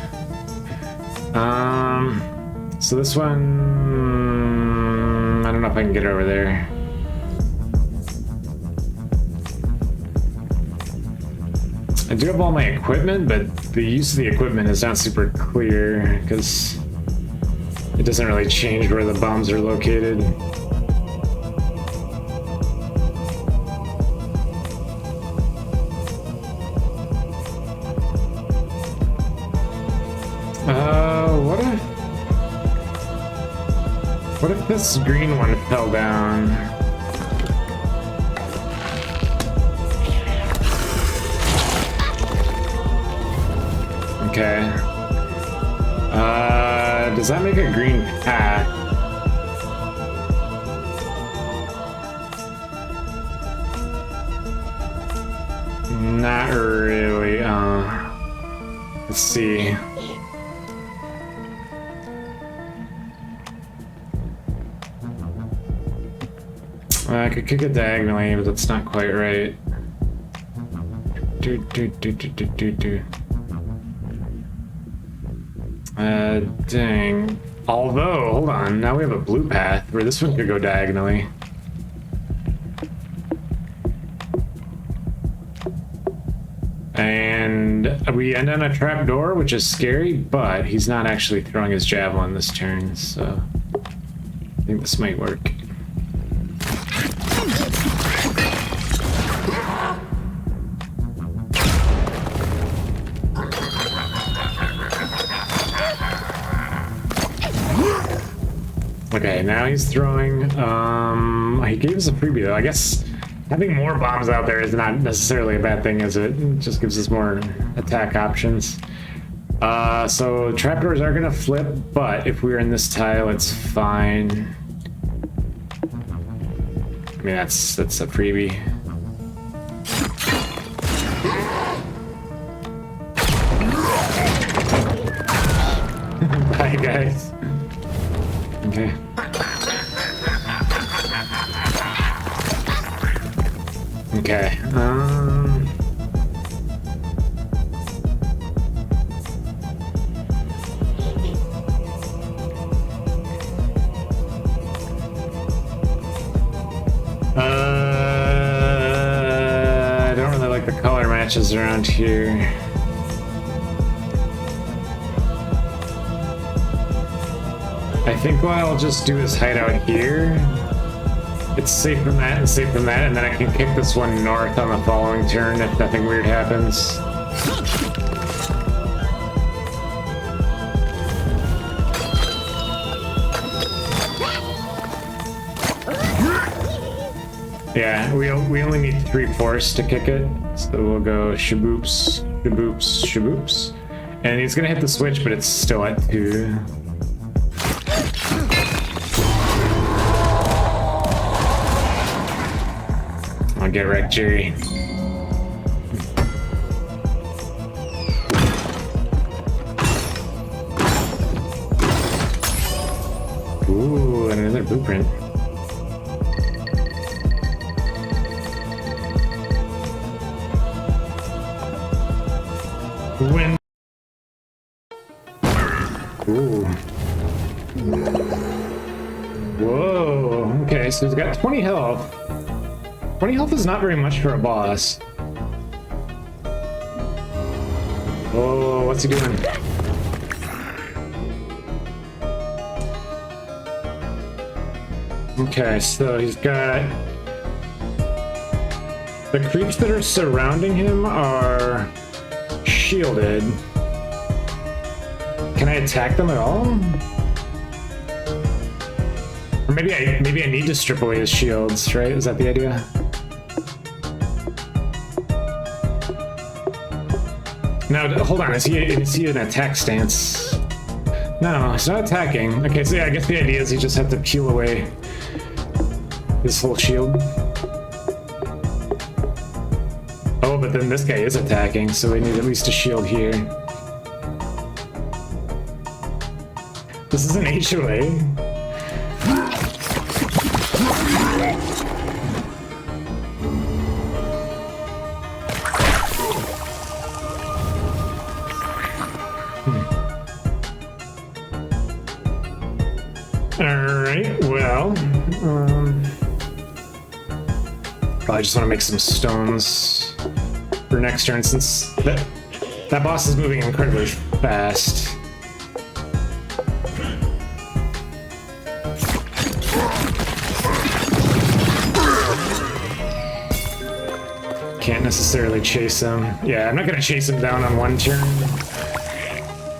[SPEAKER 1] So this one, I don't know if I can get over there. I do have all my equipment, but the use of the equipment is not super clear because it doesn't really change where the bombs are located. What if this green one fell down? Okay. Does that make a green path? Not really. Let's see. I could kick it diagonally, but that's not quite right. Dang. Although, hold on, now we have a blue path where this one could go diagonally. And we end on a trapdoor, which is scary, but he's not actually throwing his javelin this turn, so I think this might work. Okay, now he's throwing. He gave us a freebie though. I guess having more bombs out there is not necessarily a bad thing, is it? It just gives us more attack options. So trapdoors are gonna flip, but if we're in this tile, it's fine. I mean, that's a freebie. Bye, guys. Okay. Okay. I don't really like the color matches around here. I think what I'll just do is hide out here. It's safe from that and safe from that, and then I can kick this one north on the following turn if nothing weird happens. Yeah, we only need 3/4 to kick it, so we'll go shaboops, shaboops, shaboops. And he's gonna hit the switch, but it's still at 2. I'll get wrecked, Jerry. Ooh, and another blueprint. Win. Ooh. Whoa. Okay, so he's got 20 health. 20 health is not very much for a boss. Oh, what's he doing? Okay, so he's got... The creeps that are surrounding him are shielded. Can I attack them at all? Or maybe I need to strip away his shields, right? Is that the idea? Now, hold on, is he in an attack stance? No, he's not attacking. Okay, so yeah, I guess the idea is you just have to peel away his whole shield. Oh, but then this guy is attacking, so we need at least a shield here. This is an HOA. Alright, well, probably just want to make some stones for next turn, since that boss is moving incredibly fast. Can't necessarily chase him. Yeah, I'm not going to chase him down on one turn,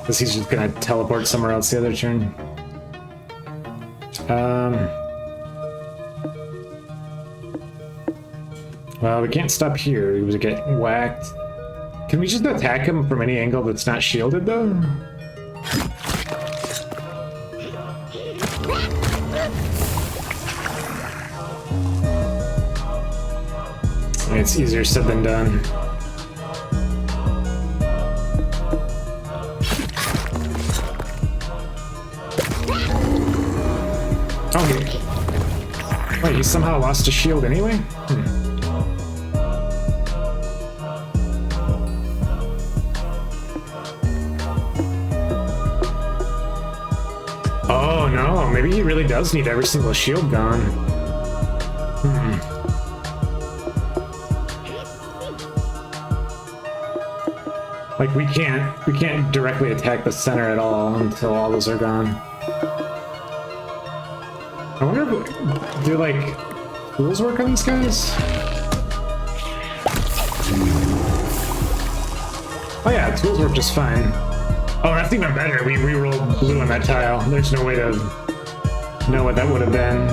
[SPEAKER 1] because he's just going to teleport somewhere else the other turn. Well, we can't stop here. He would get whacked. Can we just attack him from any angle that's not shielded, though? It's easier said than done. Oh, wait, he somehow lost a shield anyway? Oh no, maybe he really does need every single shield gone. Like we can't directly attack the center at all until all those are gone. I wonder if do like tools work on these guys? Oh yeah, tools work just fine. Oh, that's even better. We rerolled blue on that tile. There's no way to know what that would have been.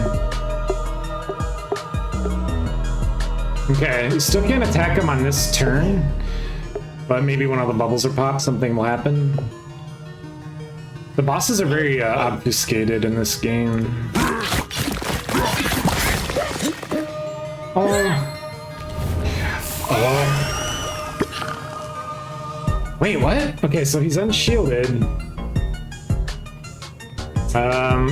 [SPEAKER 1] Okay, we still can't attack him on this turn, but maybe when all the bubbles are popped, something will happen. The bosses are very obfuscated in this game. Oh. Wait, what? Okay, so he's unshielded.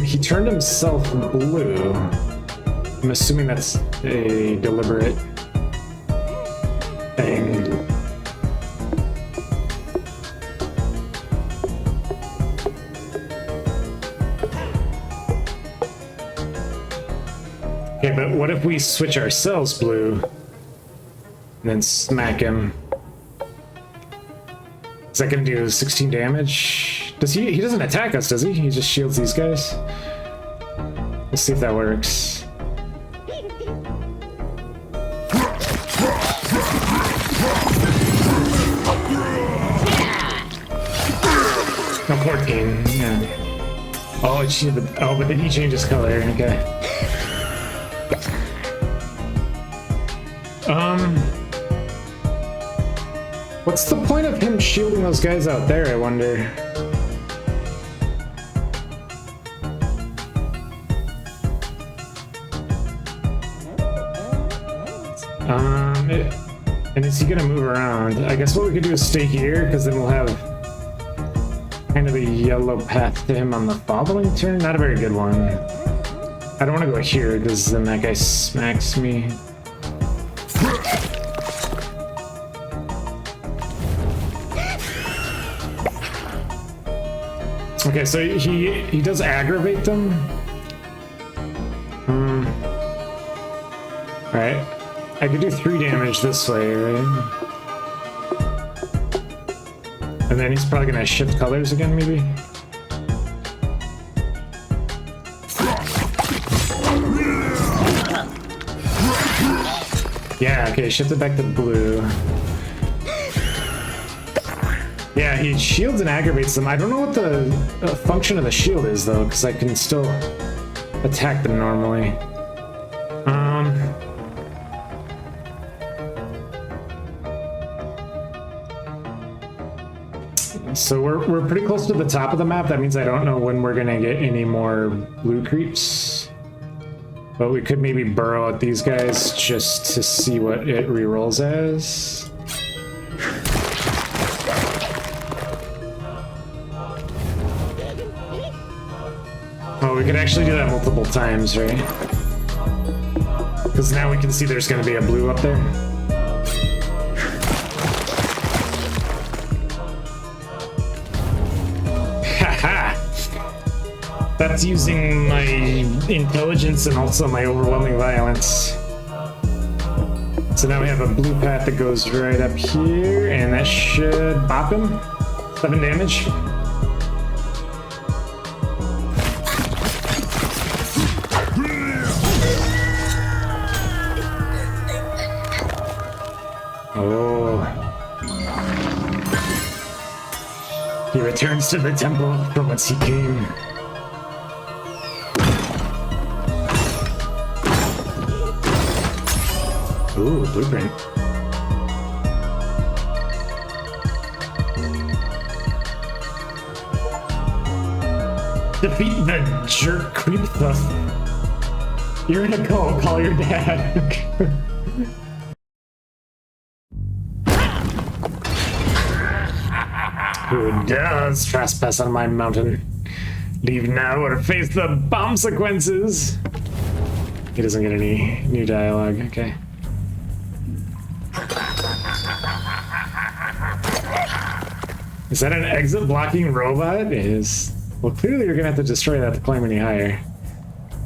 [SPEAKER 1] He turned himself blue. I'm assuming that's a deliberate thing. Okay, but what if we switch ourselves blue and then smack him? Is that gonna do 16 damage? Does he doesn't attack us, does he? He just shields these guys. Let's see if that works. No, 14, yeah. Oh, but then he changes color, okay. What's the point of him shielding those guys out there, I wonder? And is he gonna move around? I guess what we could do is stay here, because then we'll have kind of a yellow path to him on the following turn. Not a very good one. I don't want to go here, because then that guy smacks me. Okay, so he does aggravate them. Alright. I could do 3 damage this way, right? And then he's probably gonna shift colors again, maybe? Yeah, okay, shift it back to blue. Yeah, he shields and aggravates them. I don't know what the function of the shield is, though, because I can still attack them normally. So we're pretty close to the top of the map. That means I don't know when we're gonna get any more blue creeps. But we could maybe burrow at these guys just to see what it rerolls as. Oh, we could actually do that multiple times, right? Because now we can see there's going to be a blue up there. Haha! That's using my intelligence and also my overwhelming violence. So now we have a blue path that goes right up here, and that should bop him. 7 damage. Oh. He returns to the temple from whence he came. Ooh, blueprint. Defeat the jerk creep stuff. You're in a cult, call your dad. Who dares trespass on my mountain? Leave now or face the bomb sequences. He doesn't get any new dialogue, okay. Is that an exit blocking robot? It is. Well, clearly you're gonna have to destroy that to climb any higher.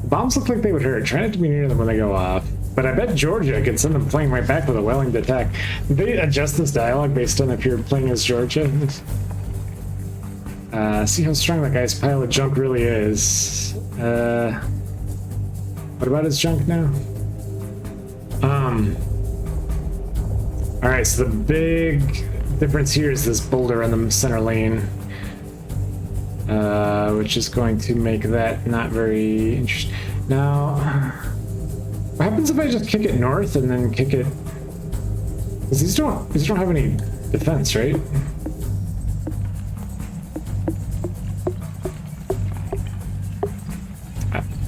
[SPEAKER 1] The bombs look like they would hurt. Try not to be near them when they go off. But I bet Georgia could send them flying right back with a welling attack. Did they adjust this dialogue based on if you're playing as Georgia? See how strong that guy's pile of junk really is. What about his junk now? Alright, so the big difference here is this boulder in the center lane. Which is going to make that not very interesting. Now, what happens if I just kick it north and then kick it? Because these don't have any defense, right?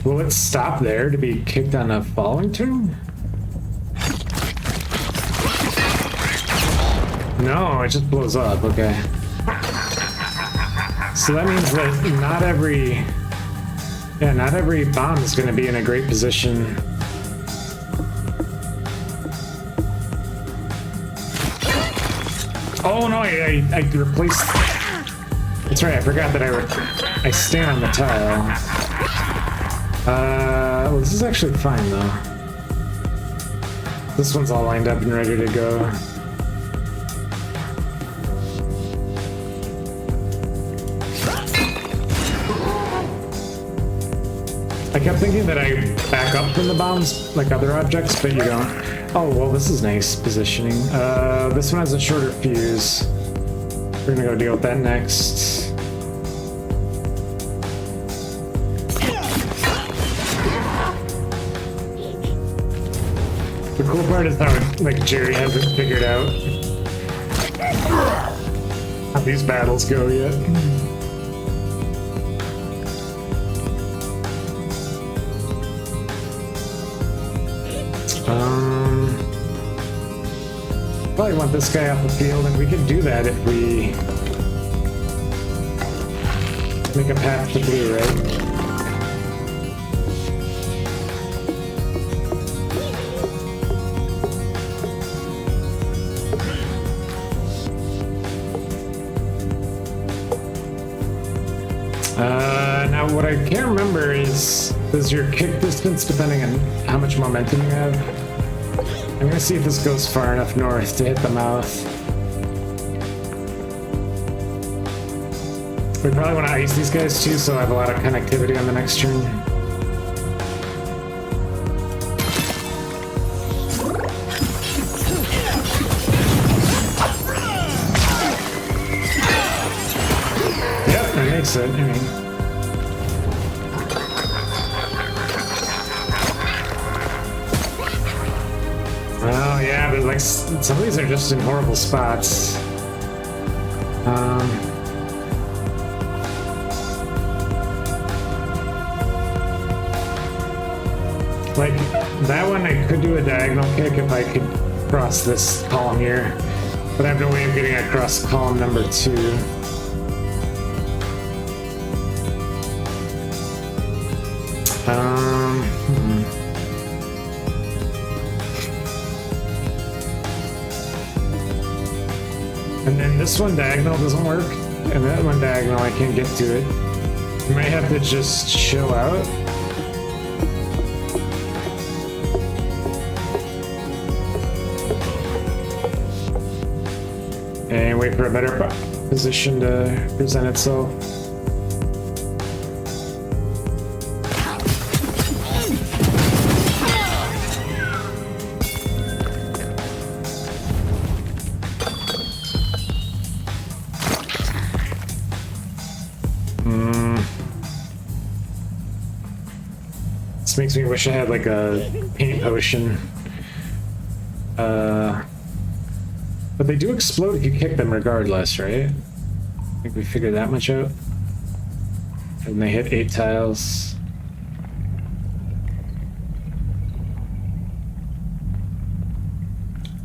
[SPEAKER 1] Will it stop there to be kicked on a falling turn? No, it just blows up, okay. So that means that not every bomb is going to be in a great position. Oh no, I replaced... That's right, I forgot that I stand on the tile. Well, this is actually fine though. This one's all lined up and ready to go. I kept thinking that I back up from the bombs like other objects, but you don't. Oh, well, this is nice positioning. This one has a shorter fuse. We're gonna go deal with that next. The cool part is how, like, Jerry hasn't figured out how these battles go yet. Probably want this guy off the field, and we could do that if we make a path to blue, right? Now what I can't remember is your kick distance depending on how much momentum you have. I'm gonna see if this goes far enough north to hit the mouth. We probably want to ice these guys too, so I have a lot of connectivity on the next turn. makes it. I mean, oh yeah, but like some of these are just in horrible spots. Like that one, I could do a diagonal kick if I could cross this column here, but I have no way of getting across column number 2. And then this one diagonal doesn't work, and that one diagonal I can't get to it. You might have to just chill out. And wait for a better position to present itself. This makes me wish I had like a paint potion. But they do explode if you kick them regardless, right? I think we figured that much out. And they hit 8 tiles.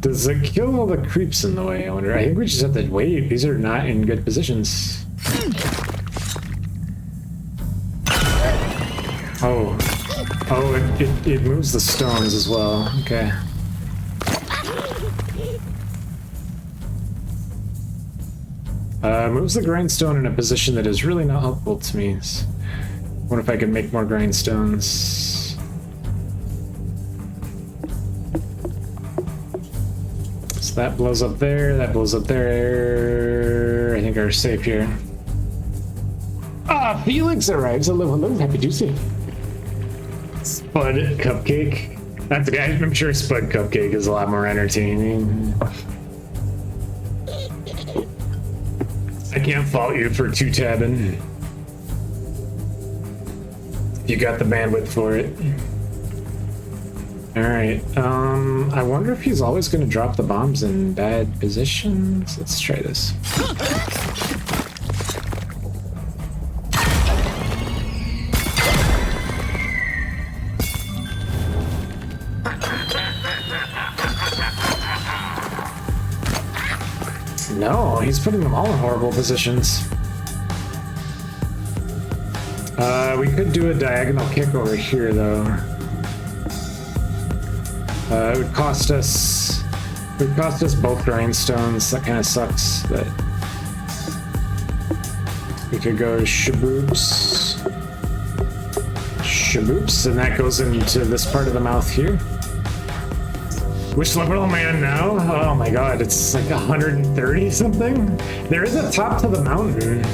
[SPEAKER 1] Does it kill all the creeps in the way, I wonder? I think we just have to wait. These are not in good positions. Oh. Oh, it moves the stones as well. Okay. Moves the grindstone in a position that is really not helpful to me. What if I could make more grindstones? So that blows up there, that blows up there. I think we're safe here. Ah, Felix arrives. Hello, hello, happy Tuesday. Spud Cupcake. That's okay, I'm sure Spud Cupcake is a lot more entertaining. I can't fault you for 2-tabbing. You got the bandwidth for it. Alright, I wonder if he's always going to drop the bombs in bad positions. Let's try this. No, he's putting them all in horrible positions. We could do a diagonal kick over here, though. It would cost us both grindstones. That kind of sucks, but we could go shaboops, shaboops, and that goes into this part of the mouth here. Which level am I on now? Oh my god, it's like 130 something? There is a top to the mountain.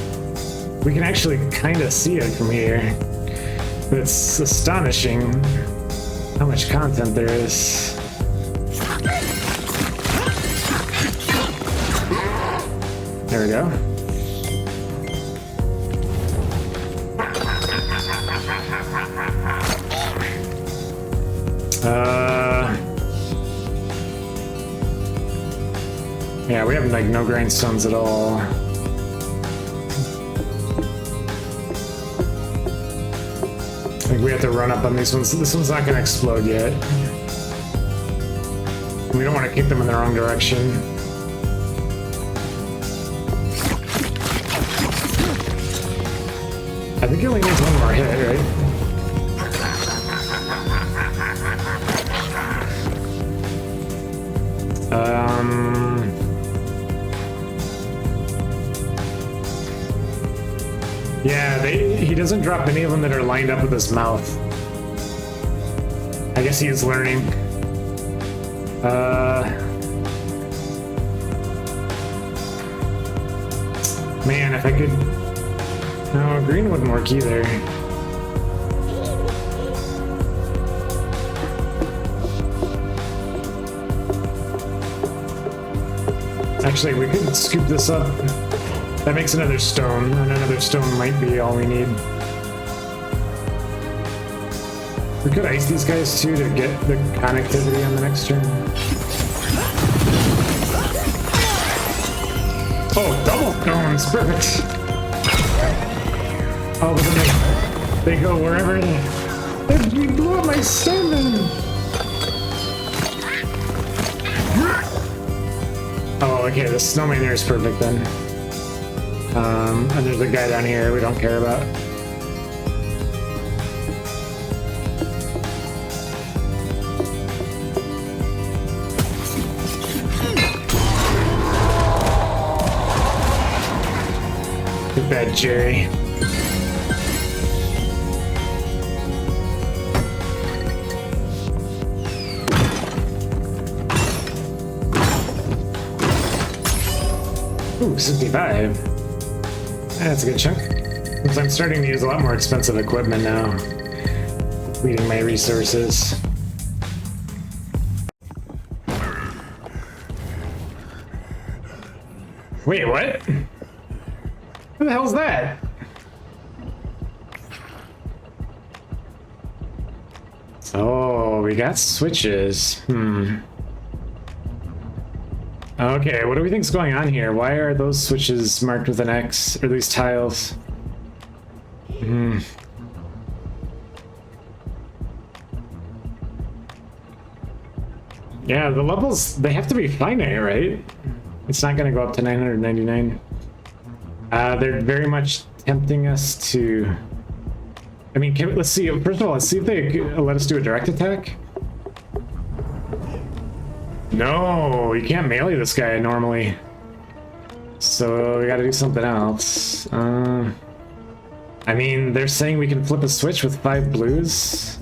[SPEAKER 1] We can actually kind of see it from here. But it's astonishing how much content there is. There we go. Yeah, we have like no grindstones at all. I think we have to run up on these ones. This one's not going to explode yet. We don't want to kick them in the wrong direction. I think he only needs one more hit, right? Yeah, he doesn't drop any of them that are lined up with his mouth. I guess he is learning. Man, if I could... No, green wouldn't work either. Actually, we could scoop this up. That makes another stone, and another stone might be all we need. We could ice these guys too to get the connectivity on the next turn. Oh, double stones, perfect. Oh, but then they go wherever. We blew up my stone. Oh, okay, the snowman here is perfect then. And there's a guy down here we don't care about. Too bad, Jerry. Ooh, 65. That's a good chunk. Because I'm starting to use a lot more expensive equipment now. Depleting my resources. Wait, what? Who the hell's that? Oh, we got switches. Okay, what do we think's going on here? Why are those switches marked with an X, or these tiles? Yeah, the levels, they have to be finite, right? It's not going to go up to 999. They're very much tempting us to... I mean, let's see. First of all, let's see if they let us do a direct attack. No, you can't melee this guy normally. So we gotta do something else. I mean, they're saying we can flip a switch with 5 blues.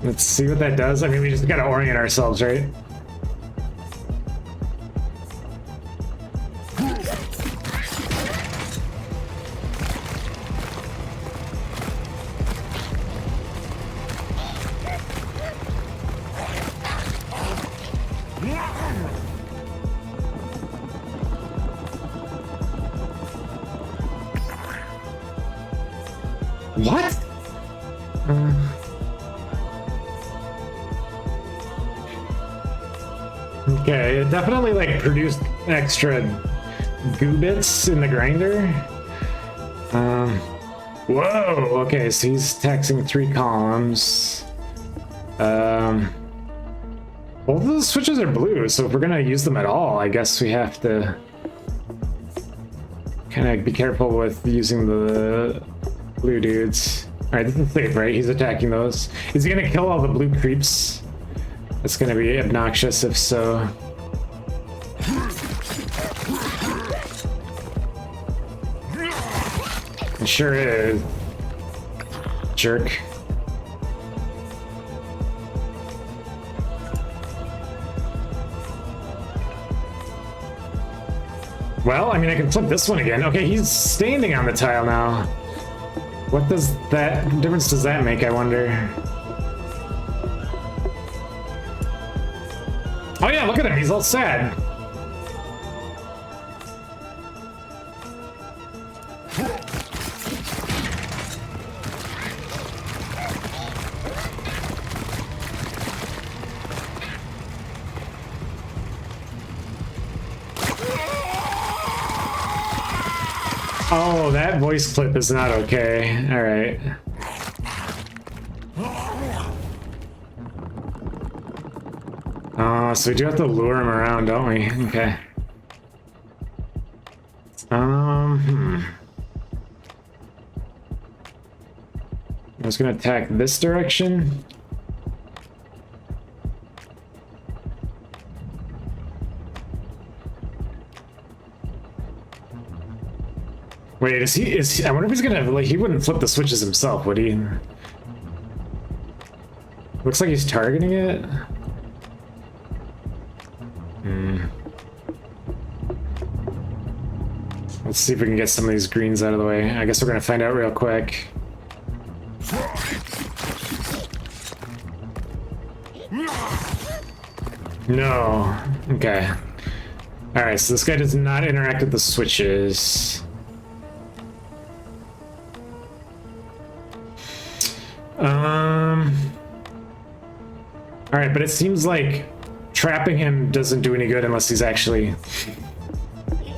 [SPEAKER 1] Let's see what that does. I mean, we just gotta orient ourselves, right? What? Okay, it definitely like produced extra goo bits in the grinder. Whoa, okay, so he's taxing 3 columns. Both of the switches are blue, so if we're gonna use them at all, I guess we have to kind of be careful with using the blue dudes. Alright, this is safe, right? He's attacking those. Is he gonna kill all the blue creeps? That's gonna be obnoxious if so. It sure is. Jerk. Well, I mean, I can flip this one again. Okay, he's standing on the tile now. What difference does that make, I wonder? Oh yeah, look at him, he's all sad. Oh, that voice clip is not okay. All right. So we do have to lure him around, don't we? Okay. I was gonna attack this direction. Wait, is he, I wonder if he's gonna, like, he wouldn't flip the switches himself, would he? Looks like he's targeting it. Let's see if we can get some of these greens out of the way. I guess we're gonna find out real quick. No. Okay. Alright, so this guy does not interact with the switches. Alright, but it seems like trapping him doesn't do any good unless he's actually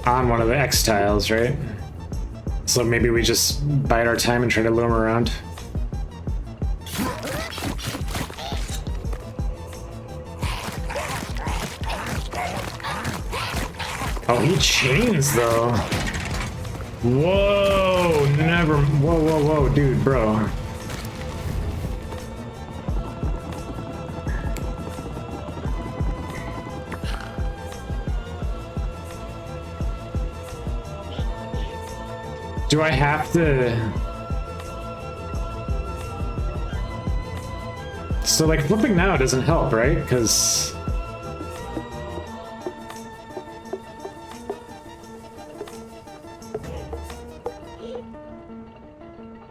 [SPEAKER 1] on one of the X tiles, right? So maybe we just bide our time and try to lure him around. Oh, he chains though. Whoa, never. Whoa, whoa, whoa, dude, bro. Do I have to? So like flipping now doesn't help, right? Because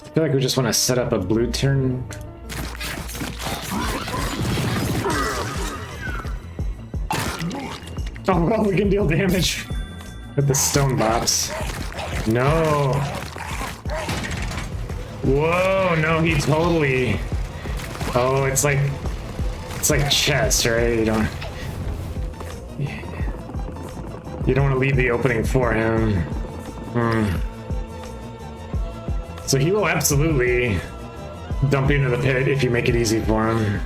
[SPEAKER 1] I feel like we just want to set up a blue turn. Oh well, we can deal damage with the stone bops. No. Whoa, no, he totally. Oh, it's like chess, right? You don't want to leave the opening for him. So he will absolutely dump you into the pit if you make it easy for him.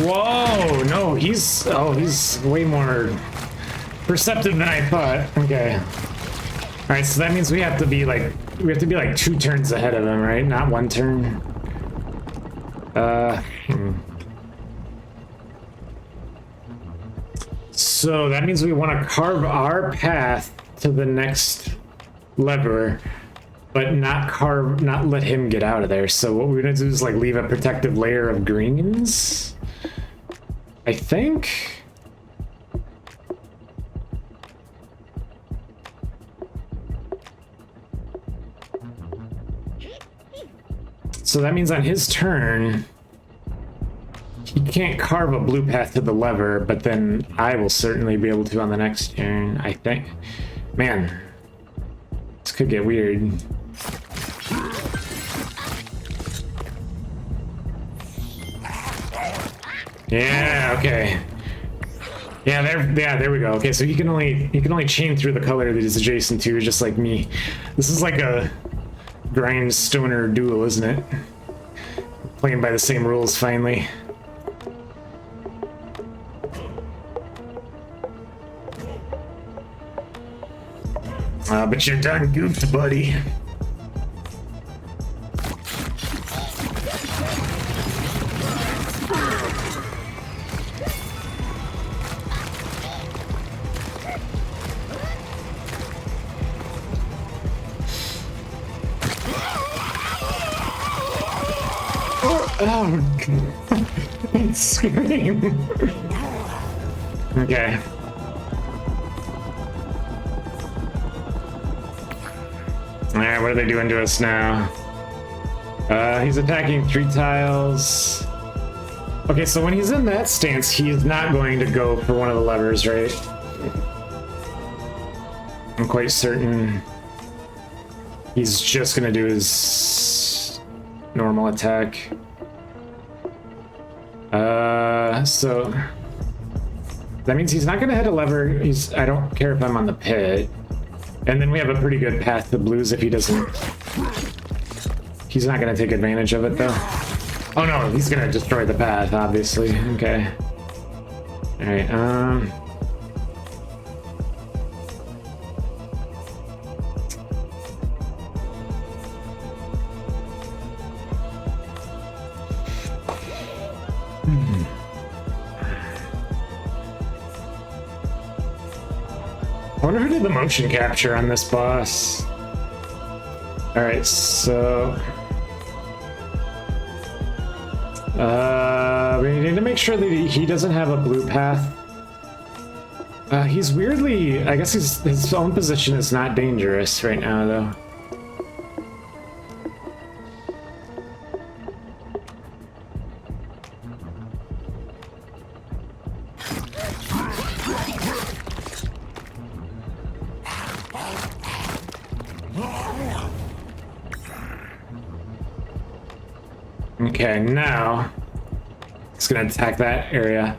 [SPEAKER 1] Whoa, no, he's way more perceptive than I thought. Okay. All right, so that means we have to be like 2 turns ahead of him, right? Not 1 turn. So that means we want to carve our path to the next lever, but not let him get out of there. So what we're gonna do is like leave a protective layer of greens, I think. So that means on his turn, he can't carve a blue path to the lever, but then I will certainly be able to on the next turn, I think. Man, this could get weird. Yeah, okay. Yeah, there we go. Okay, so he can only chain through the color that he's adjacent to, just like me. This is like a Grindstoner duel, isn't it? Playing by the same rules finally. But you're done goofed, buddy. Oh, God. Scream. Okay. Alright, what are they doing to us now? He's attacking 3 tiles. Okay, so when he's in that stance, he's not going to go for one of the levers, right? I'm quite certain he's just gonna do his normal attack. So that means he's not gonna hit a lever. I don't care if I'm on the pit. And then we have a pretty good path to blues if he doesn't. He's not gonna take advantage of it though. Oh no, he's gonna destroy the path, obviously. Okay. Alright, I wonder who did the motion capture on this boss. Alright, so We need to make sure that he doesn't have a blue path. He's weirdly... I guess his own position is not dangerous right now, though. Okay, now he's gonna attack that area.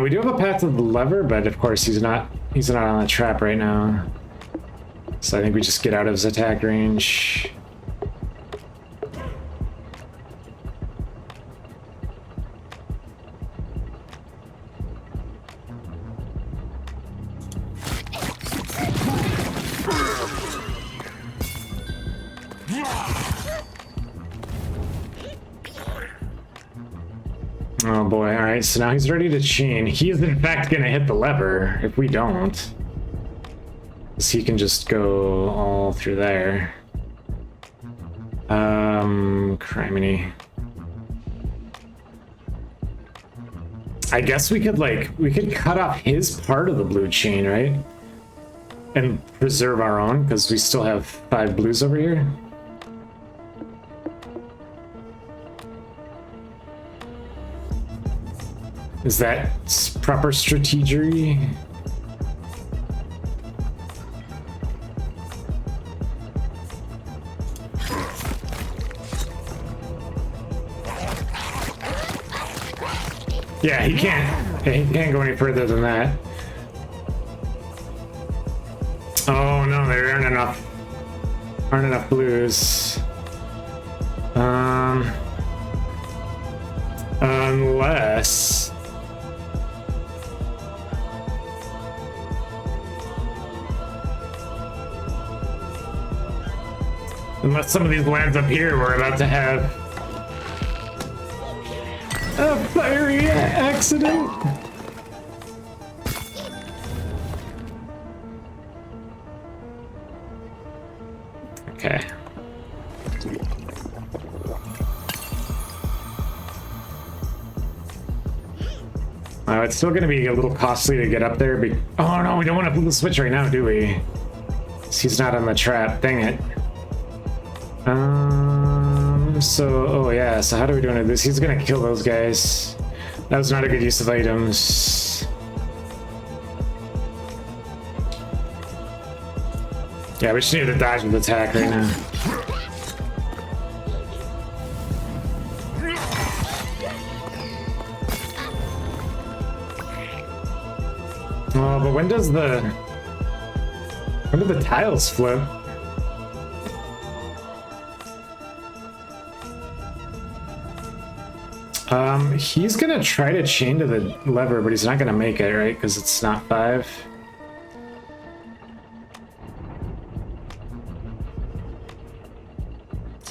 [SPEAKER 1] We do have a path to the lever, but of course he's not on the trap right now. So I think we just get out of his attack range. Oh boy, alright, so now he's ready to chain. He is in fact gonna hit the lever if we don't. Because he can just go all through there. Criminy. I guess we could cut off his part of the blue chain, right? And preserve our own, because we still have 5 blues over here. Is that proper strategy? Yeah, he can't go any further than that. Oh no, there aren't enough blues. Unless some of these lands up here, we're about to have a fiery accident. Okay. It's still going to be a little costly to get up there. Oh no, we don't want to pull the switch right now, do we? He's not on the trap. Dang it. Oh yeah, so how do we do this? He's going to kill those guys. That was not a good use of items. Yeah, we just need to dodge with attack right now. Oh, but when do the tiles flip? He's gonna try to chain to the lever, but he's not gonna make it, right? Because it's not 5.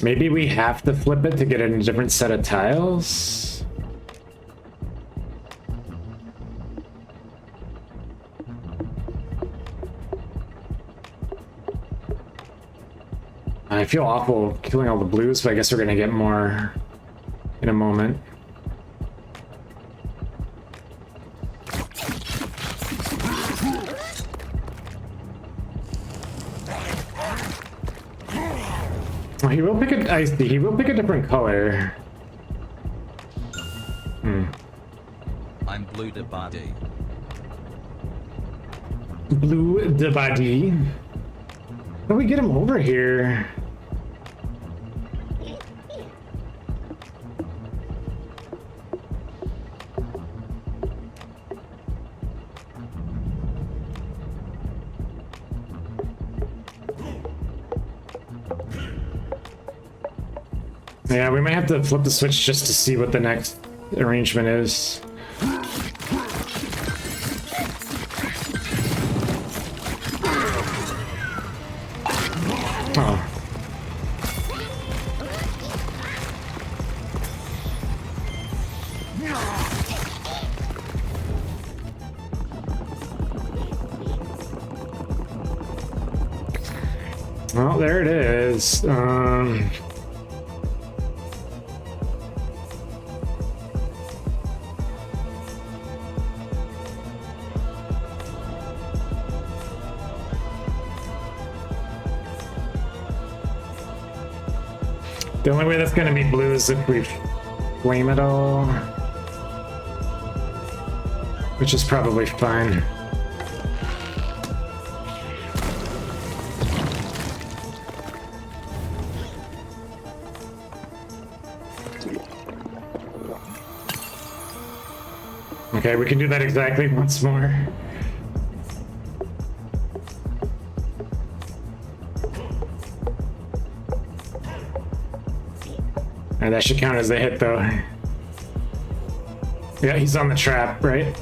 [SPEAKER 1] Maybe we have to flip it to get a different set of tiles? I feel awful killing all the blues, but I guess we're gonna get more in a moment. Oh, he will pick a different color.
[SPEAKER 2] I'm blue de body.
[SPEAKER 1] Blue de body. How do we get him over here? Yeah, we might have to flip the switch just to see what the next arrangement is. Oh. Well, there it is. The only way that's gonna be blue is if we flame it all. Which is probably fine. Okay, we can do that exactly once more. Alright, that should count as a hit though. Yeah, he's on the trap, right?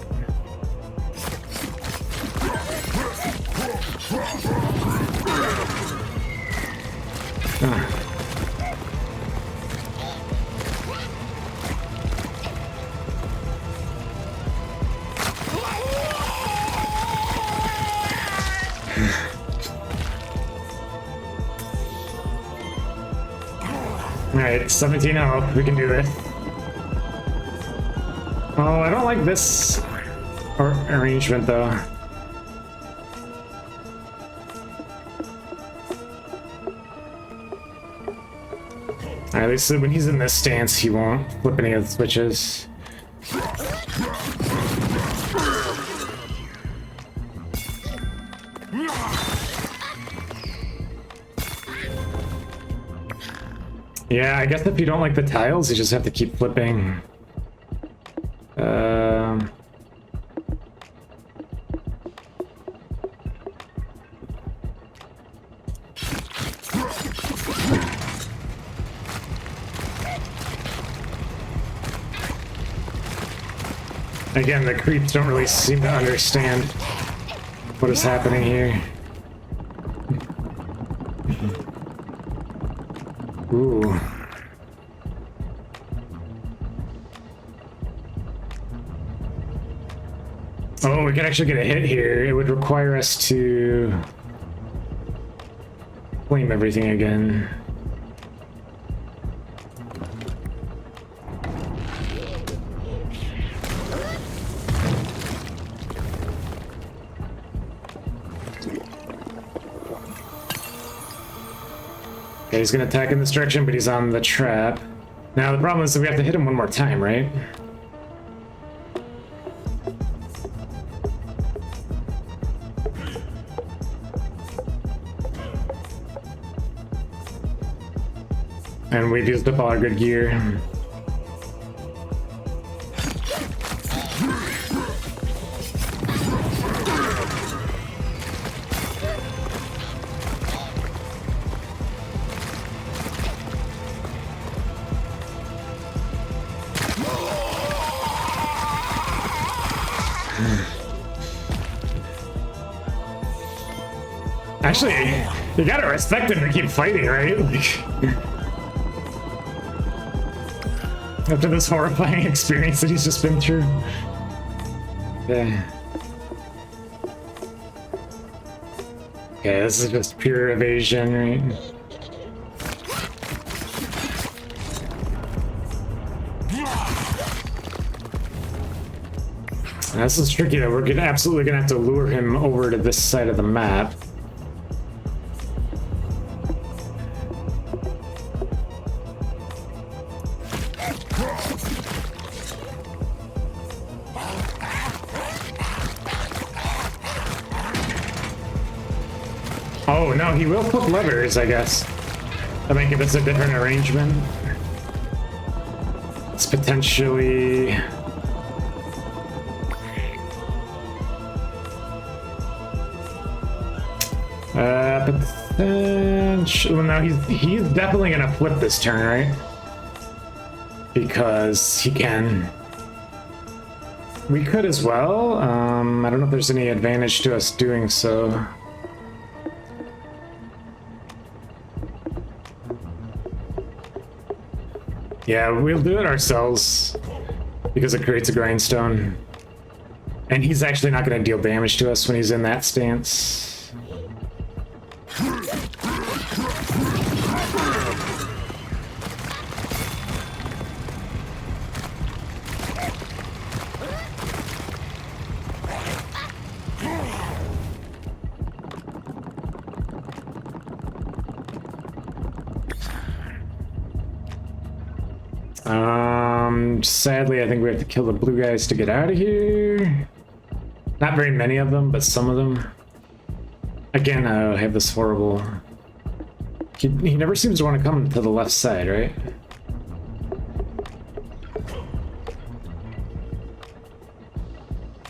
[SPEAKER 1] Alright, 17 health, we can do this. Oh, I don't like this arrangement though. Alright, at least when he's in this stance, he won't flip any of the switches. Yeah, I guess if you don't like the tiles, you just have to keep flipping. Again, the creeps don't really seem to understand what is happening here. Ooh. Oh, we can actually get a hit here. It would require us to flame everything again. Okay, he's gonna attack in this direction, but he's on the trap. Now the problem is that we have to hit him one more time, right? And we've used up all our good gear. Actually, you gotta respect him to keep fighting, right? After this horrifying experience that he's just been through. Yeah. Okay, this is just pure evasion, right? This is tricky though. We're absolutely gonna have to lure him over to this side of the map. Oh no, he will put levers, I guess. That might give us a different arrangement. It's potentially... well, no, he's definitely gonna flip this turn, right? Because he can. We could as well. I don't know if there's any advantage to us doing so. Yeah, we'll do it ourselves because it creates a grindstone. And he's actually not going to deal damage to us when he's in that stance. Sadly, I think we have to kill the blue guys to get out of here. Not very many of them, but some of them. Again, I have this horrible... He never seems to want to come to the left side, right?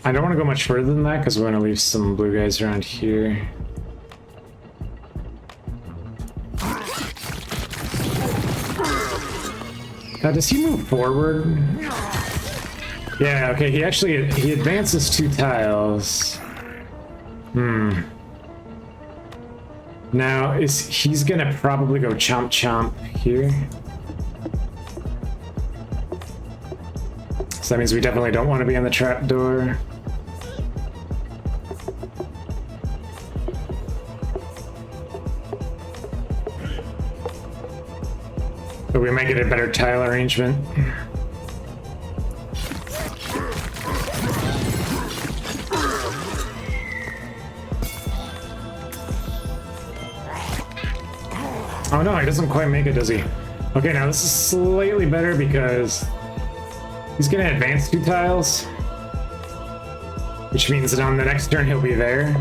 [SPEAKER 1] I don't want to go much further than that because we want to leave some blue guys around here. Now, does he move forward? Yeah, okay, he advances 2 tiles. Now, he's gonna probably go chomp chomp here. So that means we definitely don't want to be on the trapdoor. But we might get a better tile arrangement. Oh no, he doesn't quite make it, does he? Okay, now this is slightly better because he's gonna advance 2 tiles, which means that on the next turn he'll be there.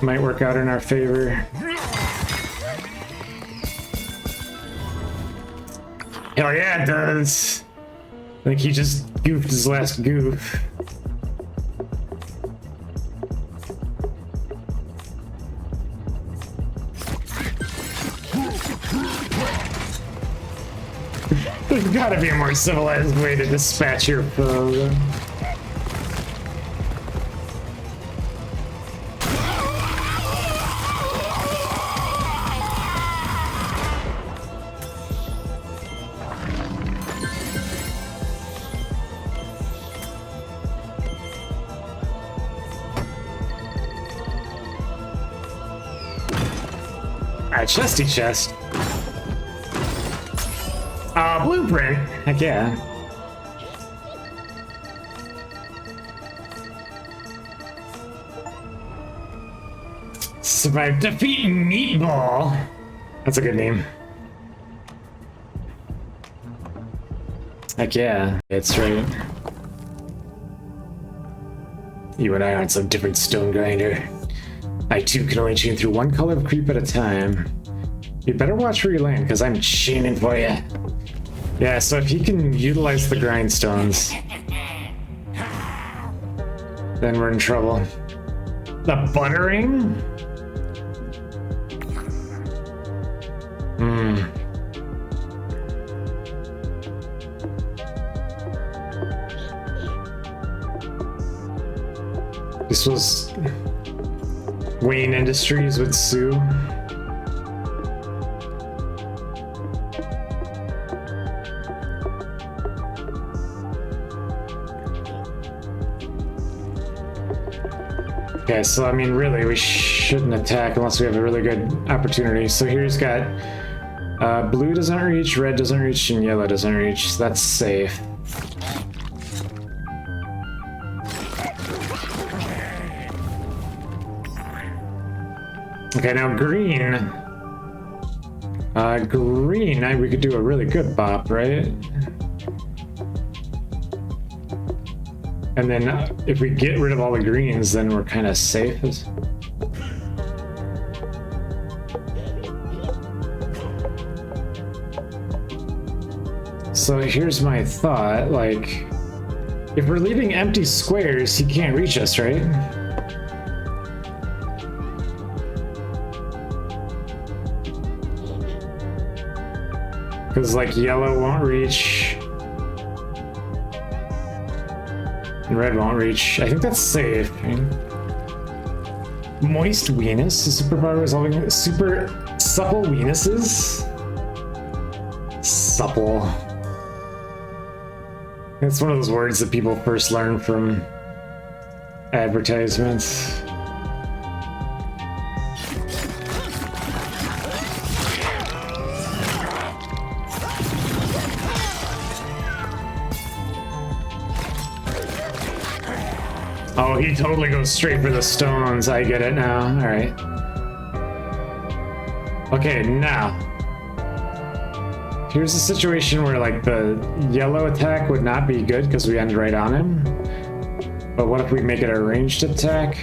[SPEAKER 1] Might work out in our favor. Hell yeah, it does! I think he just goofed his last goof. There's gotta be a more civilized way to dispatch your foe. Alright, chesty chest. Blueprint. Heck yeah. Survive defeating Meatball. That's a good name. Heck yeah. That's right. You and I aren't some different, Stone Grinder. I too can only chain through 1 color of creep at a time. You better watch where you land, because I'm chaining for you. Yeah, so if he can utilize the grindstones, then we're in trouble. The buttering? This was Wayne Industries with Sue. Okay, so I mean, really, we shouldn't attack unless we have a really good opportunity. So here's got blue doesn't reach, red doesn't reach, and yellow doesn't reach. So that's safe. Okay, now green. Green, we could do a really good bop, right? And then if we get rid of all the greens, then we're kind of safe. So here's my thought, like, if we're leaving empty squares, he can't reach us, right? Because, like, yellow won't reach. And red won't reach. I think that's safe. Moist weenus. Superpower resolving super supple weenuses. Supple. It's one of those words that people first learn from advertisements. Oh, he totally goes straight for the stones. I get it now. All right. Okay, now. Here's a situation where like the yellow attack would not be good because we end right on him. But what if we make it a ranged attack?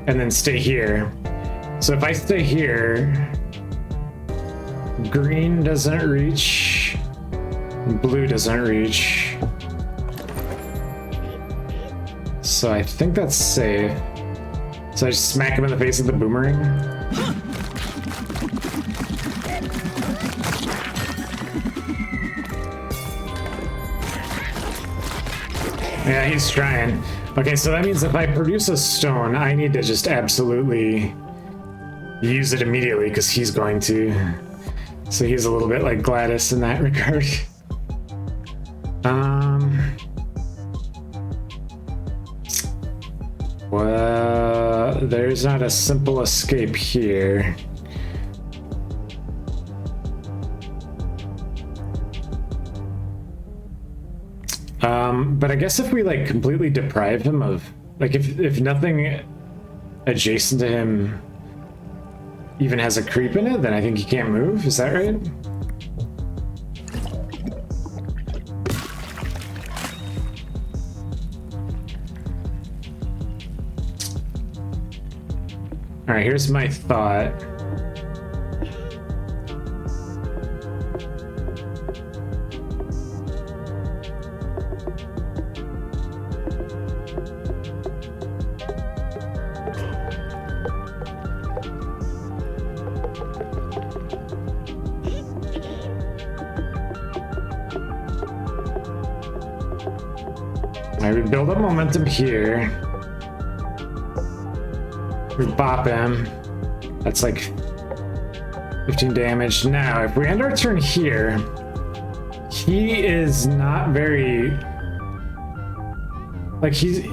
[SPEAKER 1] And then stay here. So if I stay here, green doesn't reach, blue doesn't reach. So I think that's safe. So I just smack him in the face with the boomerang. Yeah, he's trying. Okay, so that means if I produce a stone, I need to just absolutely use it immediately because he's going to. So he's a little bit like Gladys in that regard. Well, there's not a simple escape here. But I guess if we like completely deprive him of, like if nothing adjacent to him even has a creep in it, then I think he can't move. Is that right? All right, here's my thought. All right, we build up momentum here. We bop him. That's like 15 damage. Now, if we end our turn here, he is not very... Like, he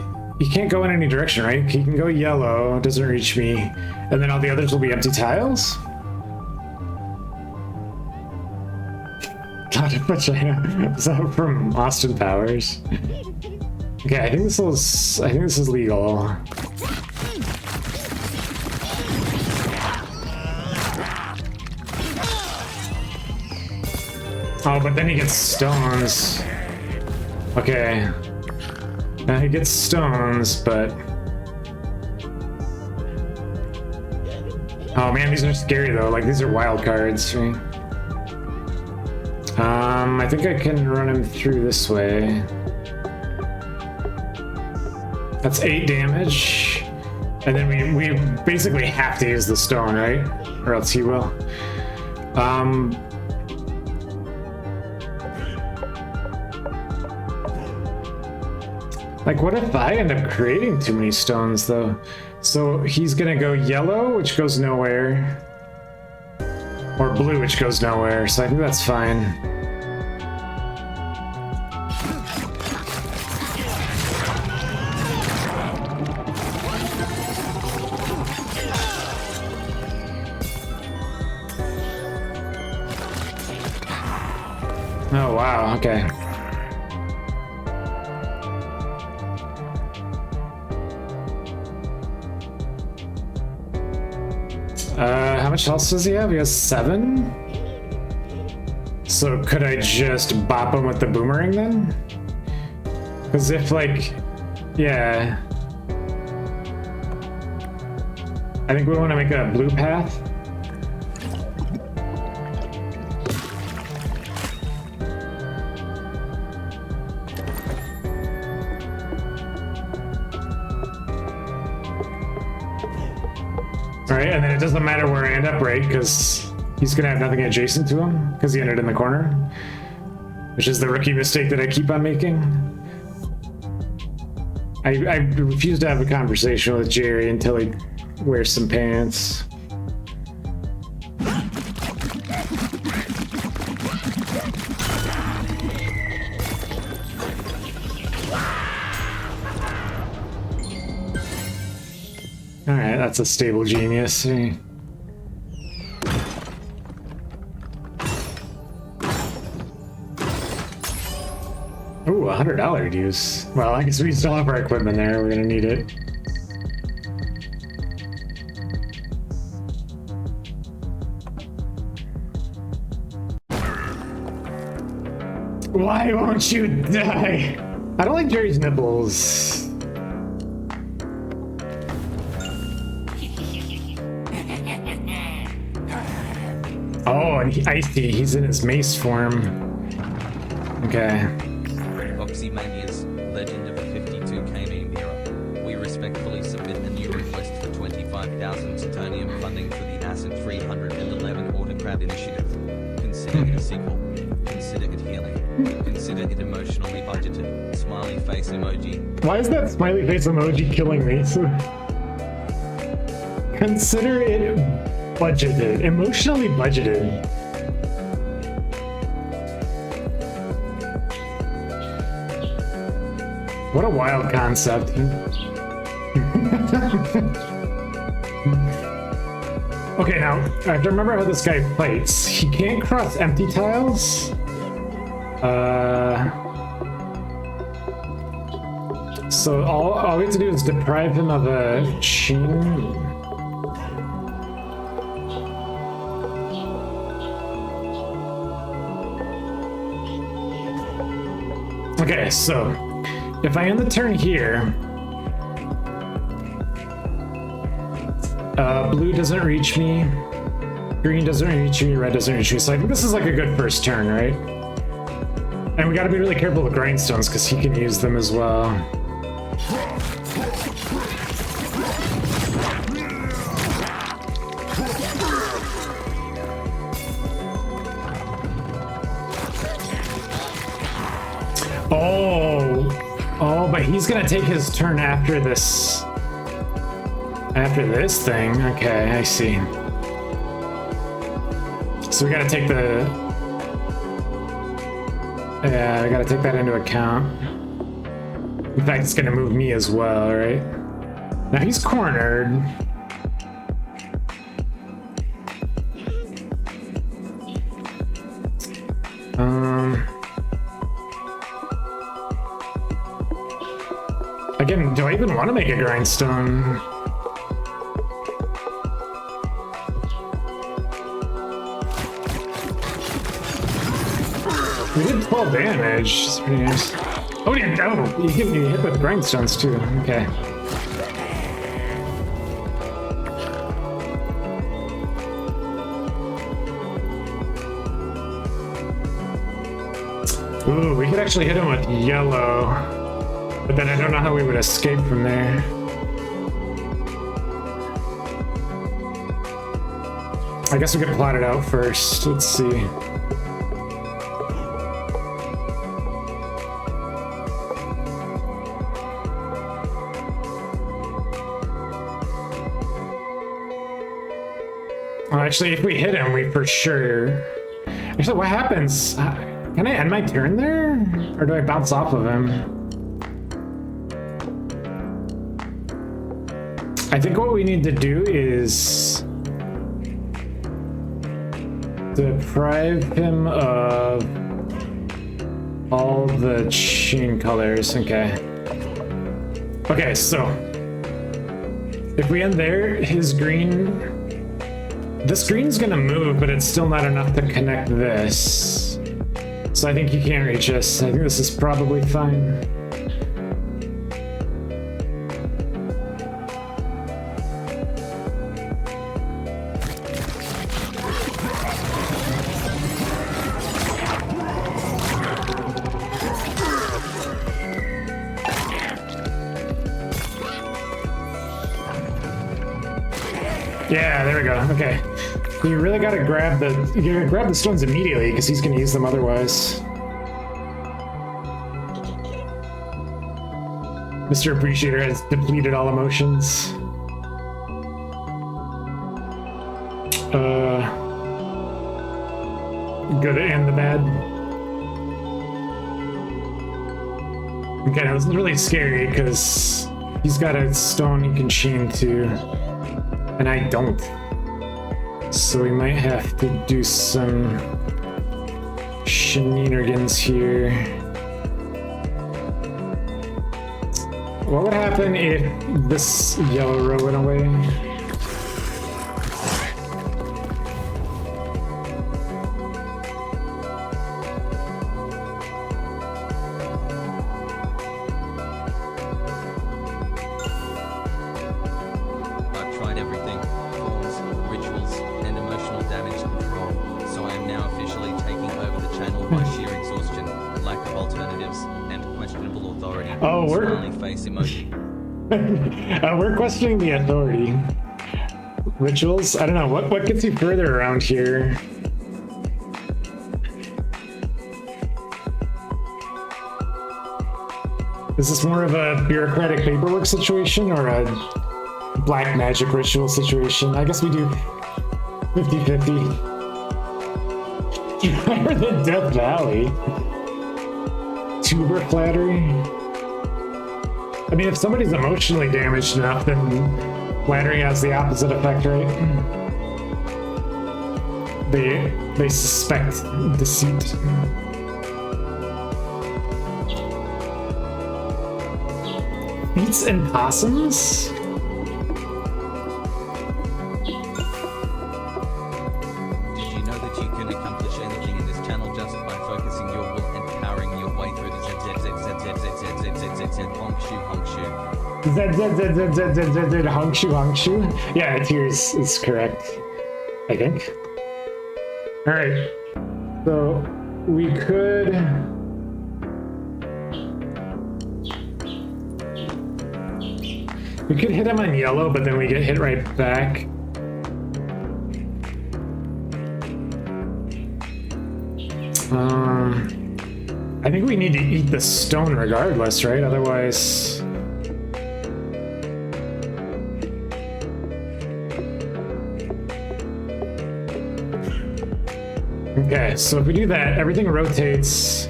[SPEAKER 1] can't go in any direction, right? He can go yellow, doesn't reach me, and then all the others will be empty tiles? God, how much I know. Is that from Austin Powers? Okay, I think this is legal. Oh, but then he gets stones. Okay. Now he gets stones, but... Oh man, these are scary though. Like, these are wild cards. Right? I think I can run him through this way. That's 8 damage. And then we basically have to use the stone, right? Or else he will. Like, what if I end up creating too many stones, though? So he's gonna go yellow, which goes nowhere. Or blue, which goes nowhere. So I think that's fine. Oh, wow, okay. How much health does he have? He has 7? So could I just bop him with the boomerang then? Because if like, yeah. I think we want to make a blue path. Alright, and then it doesn't matter where I end up, right? Because he's going to have nothing adjacent to him, because he ended in the corner. Which is the rookie mistake that I keep on making. I refuse to have a conversation with Jerry until he wears some pants. Alright, that's a stable genius. Ooh, $100 dues. Well, I guess we still have our equipment there. We're gonna need it. Why won't you die? I don't like Jerry's nipples. Oh, and I see. He's in his mace form. Okay.
[SPEAKER 2] Oxymania's Legend of the 52k meme era. We respectfully submit a new request for 25,000 Titanium funding for the Acid 311 Autocrat initiative. Consider it a sequel. Consider it healing. Consider it emotionally budgeted. Smiley face emoji.
[SPEAKER 1] Why is that smiley face emoji killing me? Consider it budgeted. Emotionally budgeted. What a wild concept. Okay, now, I have to remember how this guy fights. He can't cross empty tiles. So all we have to do is deprive him of a chain. Okay, so if I end the turn here, blue doesn't reach me, green doesn't reach me, red doesn't reach me. So I think this is like a good first turn, right? And we gotta be really careful with grindstones because he can use them as well. Oh, but he's gonna take his turn after this. After this thing. Okay, I see. So we gotta take the... Yeah, we gotta take that into account. In fact, it's gonna move me as well, right? Now he's cornered. Again, do I even want to make a grindstone? We did 12 damage. It's pretty nice. Oh, yeah, oh, you get me hit with grindstones too. Okay. Ooh, we could actually hit him with yellow. But then I don't know how we would escape from there. I guess we could plot it out first. Let's see. Well, actually, if we hit him, we for sure... Actually, what happens? Can I end my turn there? Or do I bounce off of him? I think what we need to do is deprive him of all the chain colors. Okay. Okay, so if we end there, his green, this green's gonna move, but it's still not enough to connect this. So I think he can't reach us. I think this is probably fine. Yeah, there we go. Okay. You really gotta grab the stones immediately because he's gonna use them otherwise. Mr. Appreciator has depleted all emotions. Good and the bad. Okay, now this is really scary because he's got a stone he can chain to, and I don't. So we might have to do some shenanigans here. What would happen if this yellow row went away? Oh,
[SPEAKER 2] Smiley face emoji.
[SPEAKER 1] we're questioning the authority. Rituals? I don't know. What gets you further around here? Is this more of a bureaucratic paperwork situation or a black magic ritual situation? I guess we do 50-50. Higher than Death Valley. Tuber flattery. I mean, if somebody's emotionally damaged enough, then flattery has the opposite effect, right? They suspect deceit. Beets and possums?
[SPEAKER 2] Did you know that you can accomplish anything in this channel just by focusing your will and powering your way through the
[SPEAKER 1] Hongshu. Yeah, Tears is correct, I think. Alright. So we could hit him on yellow, but then we get hit right back. I think we need to eat the stone regardless, right? Otherwise... Okay, so if we do that, everything rotates.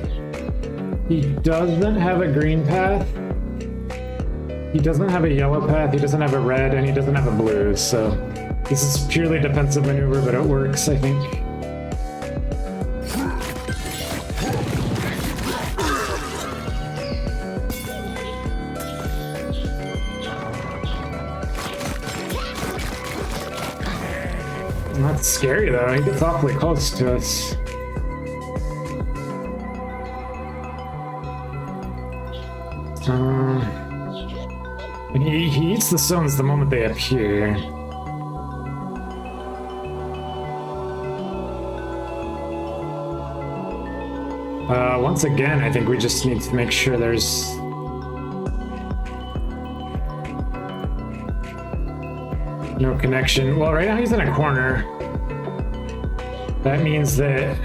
[SPEAKER 1] He doesn't have a green path. He doesn't have a yellow path, he doesn't have a red, and he doesn't have a blue, so this is purely defensive maneuver, but it works, I think. That's scary though, he gets awfully close to us. And he eats the stones the moment they appear. Once again, I think we just need to make sure there's... no connection. Well, right now he's in a corner. That means that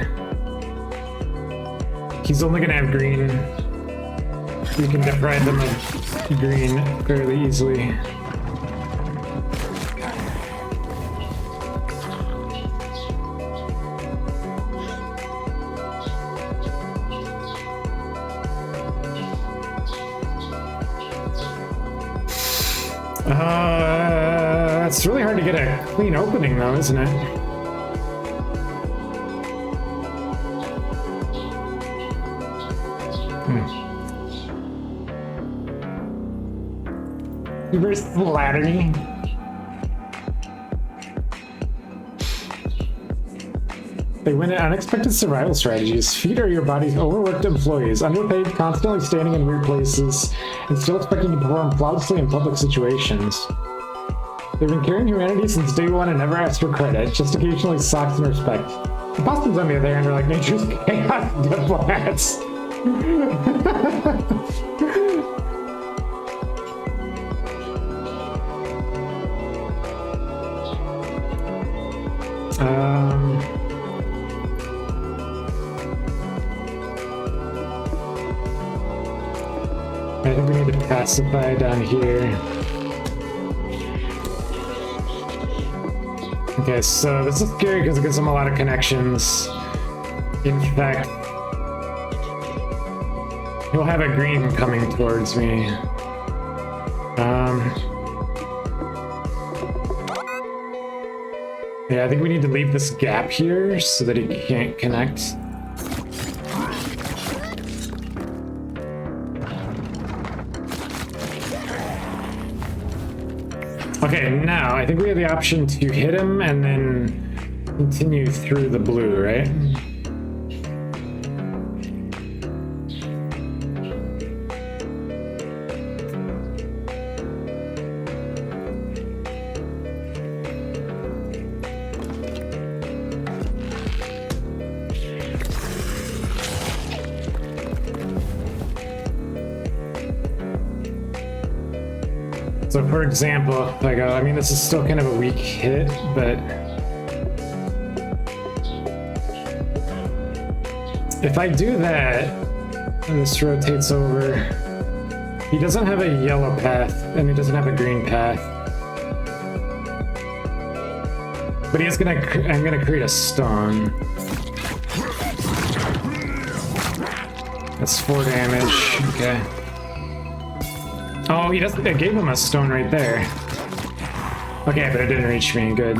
[SPEAKER 1] he's only gonna have green. We can deprive them of green fairly easily. It's really hard to get a clean opening though, isn't it? Reverse flattery. They win at unexpected survival strategies. Feet are your body's overworked employees, underpaid, constantly standing in weird places, and still expecting to perform flawlessly in public situations. They've been carrying humanity since day one and never asked for credit, just occasionally socks and respect. The Boston's on the other hand are like nature's chaos diplomats. I think we need to pacify down here. Okay, so this is scary because it gives them a lot of connections. In fact, he'll have a green coming towards me. Yeah, I think we need to leave this gap here so that he can't connect. Okay, now I think we have the option to hit him and then continue through the blue, right? So for example, if I go, I mean, this is still kind of a weak hit, but if I do that, and this rotates over, he doesn't have a yellow path, and he doesn't have a green path. But I'm gonna create a stone. That's 4 damage, okay. Oh, he doesn't, I gave him a stone right there. Okay, but it didn't reach me, good.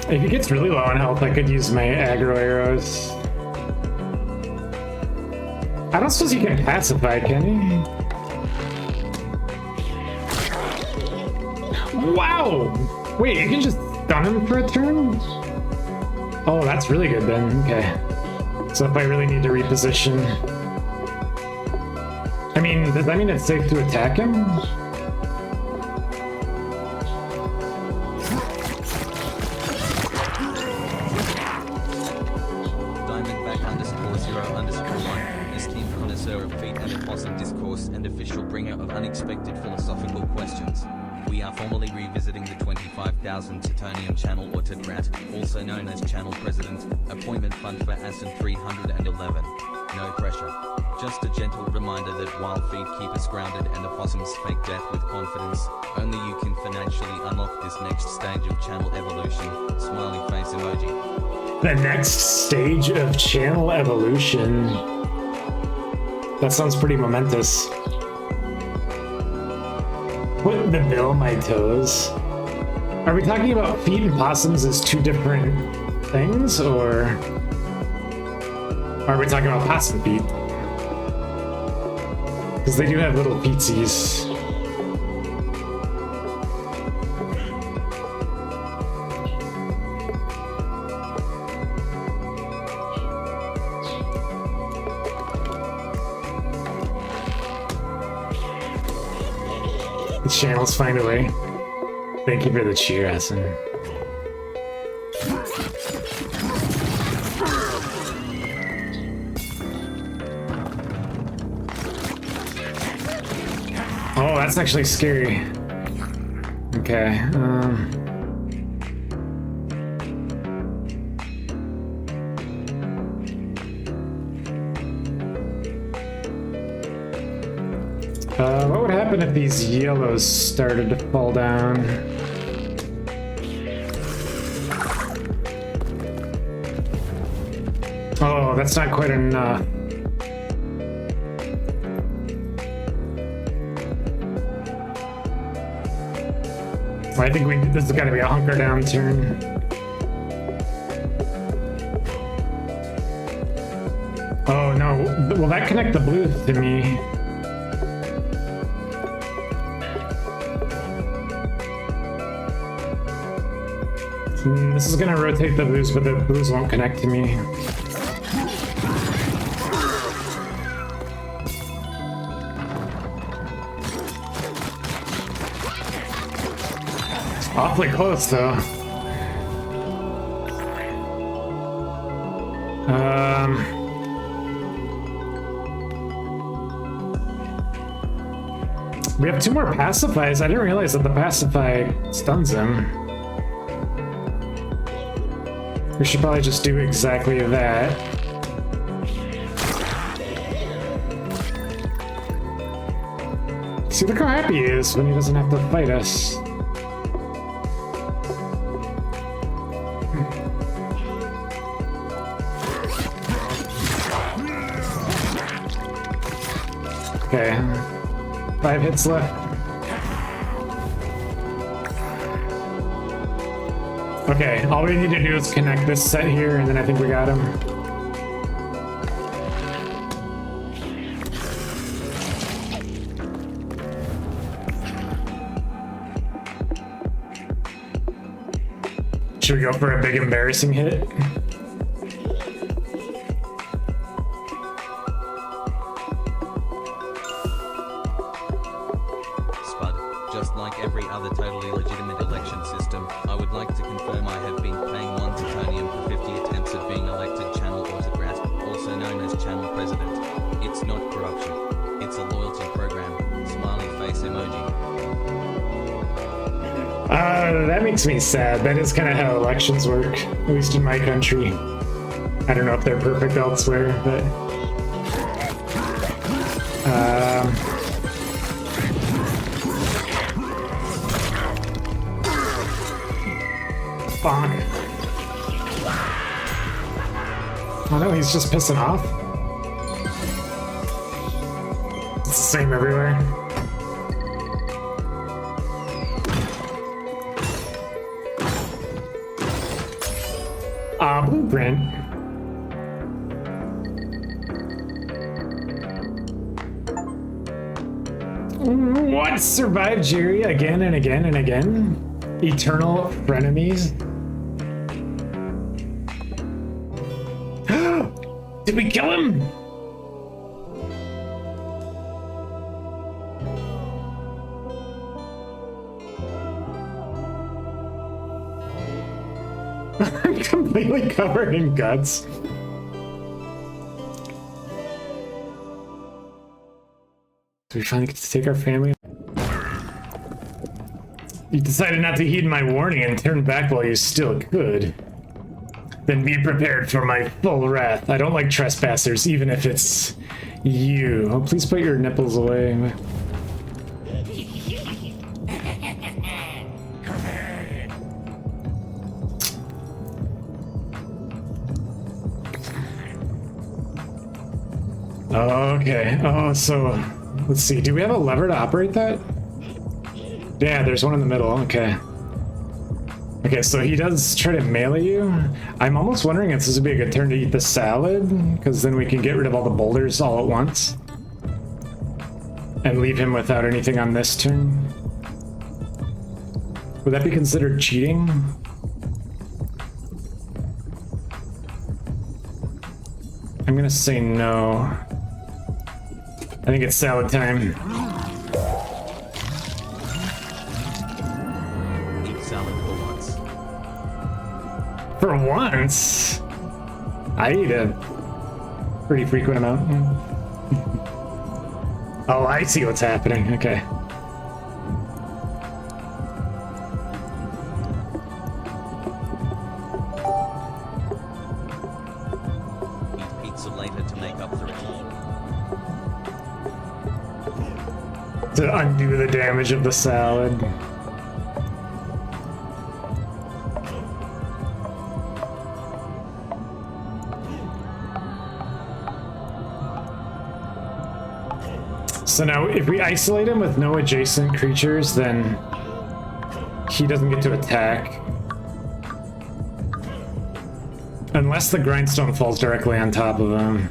[SPEAKER 1] If he gets really low on health, I could use my aggro arrows. I don't suppose he can pacify, can he? Wow! Wait, you can just stun him for a turn? Oh, that's really good then, okay. So if I really need to reposition... I mean, does that mean it's safe to attack him?
[SPEAKER 2] Formally revisiting the 25,000 Titanium Channel Autocrat, also known as Channel President, appointment fund for ASIN 311. No pressure. Just a gentle reminder that while feed keep us grounded and opossums fake death with confidence, only you can financially unlock this next stage of channel evolution. Smiley face emoji.
[SPEAKER 1] The next stage of channel evolution. That sounds pretty momentous. Put the bill on my toes. Are we talking about feet and possums as 2 different things, or are we talking about possum feet? Because they do have little feetsies. The channels find a way. Thank you for the cheer, Asin. Oh, that's actually scary. Okay, what would happen if these yellows started to fall down? Oh, that's not quite enough. Well, I think this has got to be a hunker down turn. Oh no, will that connect the blues to me? This is gonna rotate the blues, but the blues won't connect to me. Awfully close, though. We have 2 more pacifies. I didn't realize that the pacify stuns him. We should probably just do exactly that. See, look how happy he is when he doesn't have to fight us. Okay, 5 hits left. Okay, all we need to do is connect this set here, and then I think we got him. Should we go for a big embarrassing hit? that makes me sad. That is kind of how elections work, at least in my country. I don't know if they're perfect elsewhere, but... Bonk. Oh no, he's just pissing off. It's the same everywhere. Blueprint. What? Survived Jerry again and again and again? Eternal frenemies? Did we kill him? I'm completely covered in guts. Do we finally get to take our family? You decided not to heed my warning and turn back while you still could. Then be prepared for my full wrath. I don't like trespassers, even if it's you. Oh, please put your nipples away. Okay. Oh, so let's see. Do we have a lever to operate that? Yeah, there's one in the middle. Okay. Okay, so he does try to melee you. I'm almost wondering if this would be a good turn to eat the salad, because then we can get rid of all the boulders all at once. And leave him without anything on this turn. Would that be considered cheating? I'm gonna say no. I think it's salad time.
[SPEAKER 2] Eat salad for once.
[SPEAKER 1] For once? I eat a pretty frequent amount. Oh, I see what's happening. Okay.
[SPEAKER 2] Eat pizza later to make up for it.
[SPEAKER 1] To undo the damage of the salad. So now, if we isolate him with no adjacent creatures, then he doesn't get to attack. Unless the grindstone falls directly on top of him.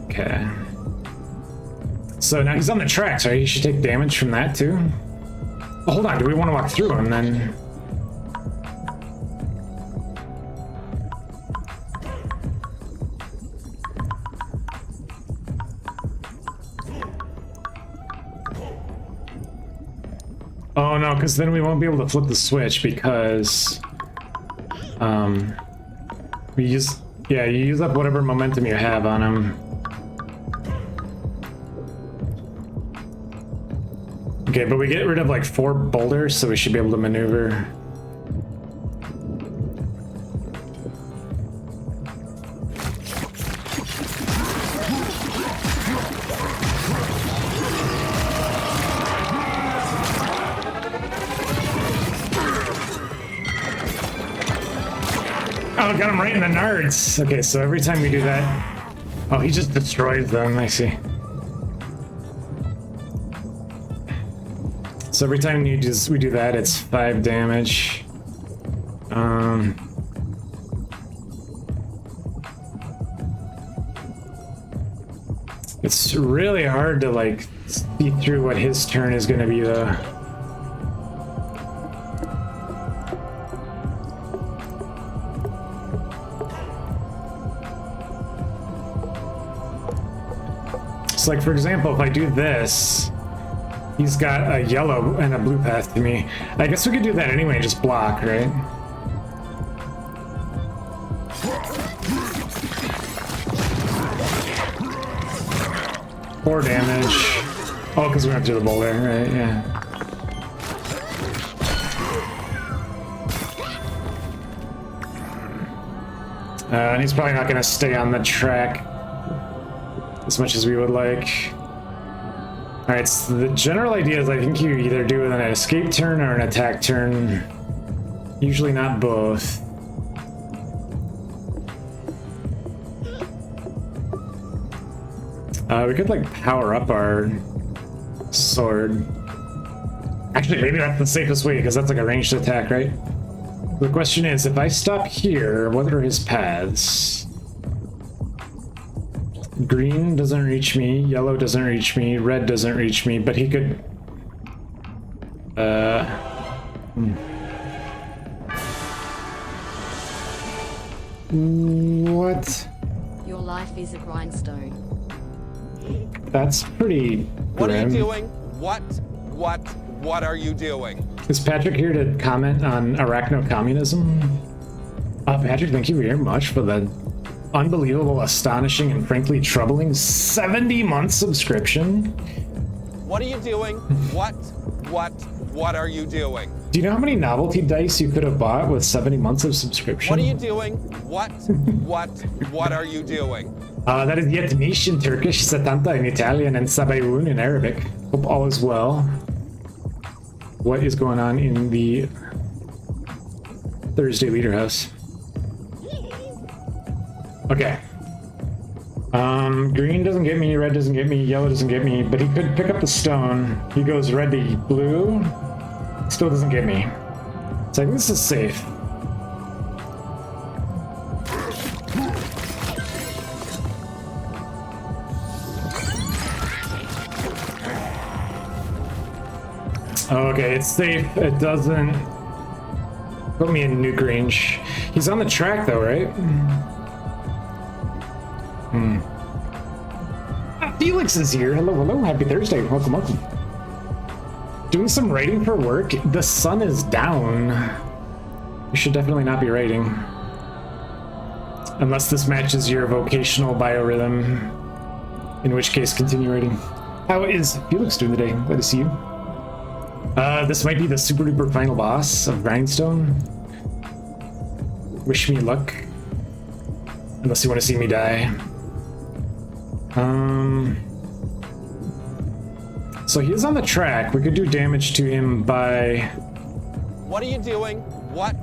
[SPEAKER 1] Okay. So now he's on the tracks, right? He should take damage from that too? Oh, hold on, do we want to walk through him then? Oh no, because then we won't be able to flip the switch because you use up whatever momentum you have on him. Okay, but we get rid of like 4 boulders, so we should be able to maneuver. Oh, got him right in the nards. Okay, so every time we do that... Oh, he just destroys them, I see. So every time we do that, it's 5 damage. It's really hard to like see through what his turn is going to be though. So like for example, if I do this, he's got a yellow and a blue path to me. I guess we could do that anyway and just block, right? Four damage. Oh, because we went through the boulder, right? Yeah. And he's probably not going to stay on the track as much as we would like. Alright, so the general idea is I think you either do an escape turn or an attack turn. Usually not both. We could like power up our sword. Actually, maybe that's the safest way because that's like a ranged attack, right? The question is, if I stop here, what are his paths? Green doesn't reach me, yellow doesn't reach me, red doesn't reach me, but he could... What?
[SPEAKER 3] Your life is a grindstone.
[SPEAKER 1] That's pretty
[SPEAKER 4] What are you
[SPEAKER 1] grim.
[SPEAKER 4] doing? What are you doing?
[SPEAKER 1] Is Patrick here to comment on arachno-communism? Patrick, thank you very much for the unbelievable, astonishing, and frankly troubling 70-month subscription.
[SPEAKER 4] What are you doing? What are you doing?
[SPEAKER 1] Do you know how many novelty dice you could have bought with 70 months of subscription?
[SPEAKER 4] What are you doing? What are you doing?
[SPEAKER 1] That is Yetmish in Turkish, Satanta in Italian, and Sabayun in Arabic. Hope all is well. What is going on in the Thursday Leader House? Okay. Green doesn't get me, red doesn't get me, yellow doesn't get me, but he could pick up the stone. He goes red to blue, still doesn't get me. So I think this is safe. Okay, it's safe. It doesn't put me in nuke range. He's on the track though, right? Felix is here. Hello, hello. Happy Thursday. Welcome, welcome. Doing some writing for work. The sun is down. You should definitely not be writing. Unless this matches your vocational biorhythm. In which case, continue writing. How is Felix doing today? Glad to see you. This might be the super duper final boss of Grindstone. Wish me luck. Unless you want to see me die. So he is on the track. We could do damage to him by...
[SPEAKER 4] What are you doing? What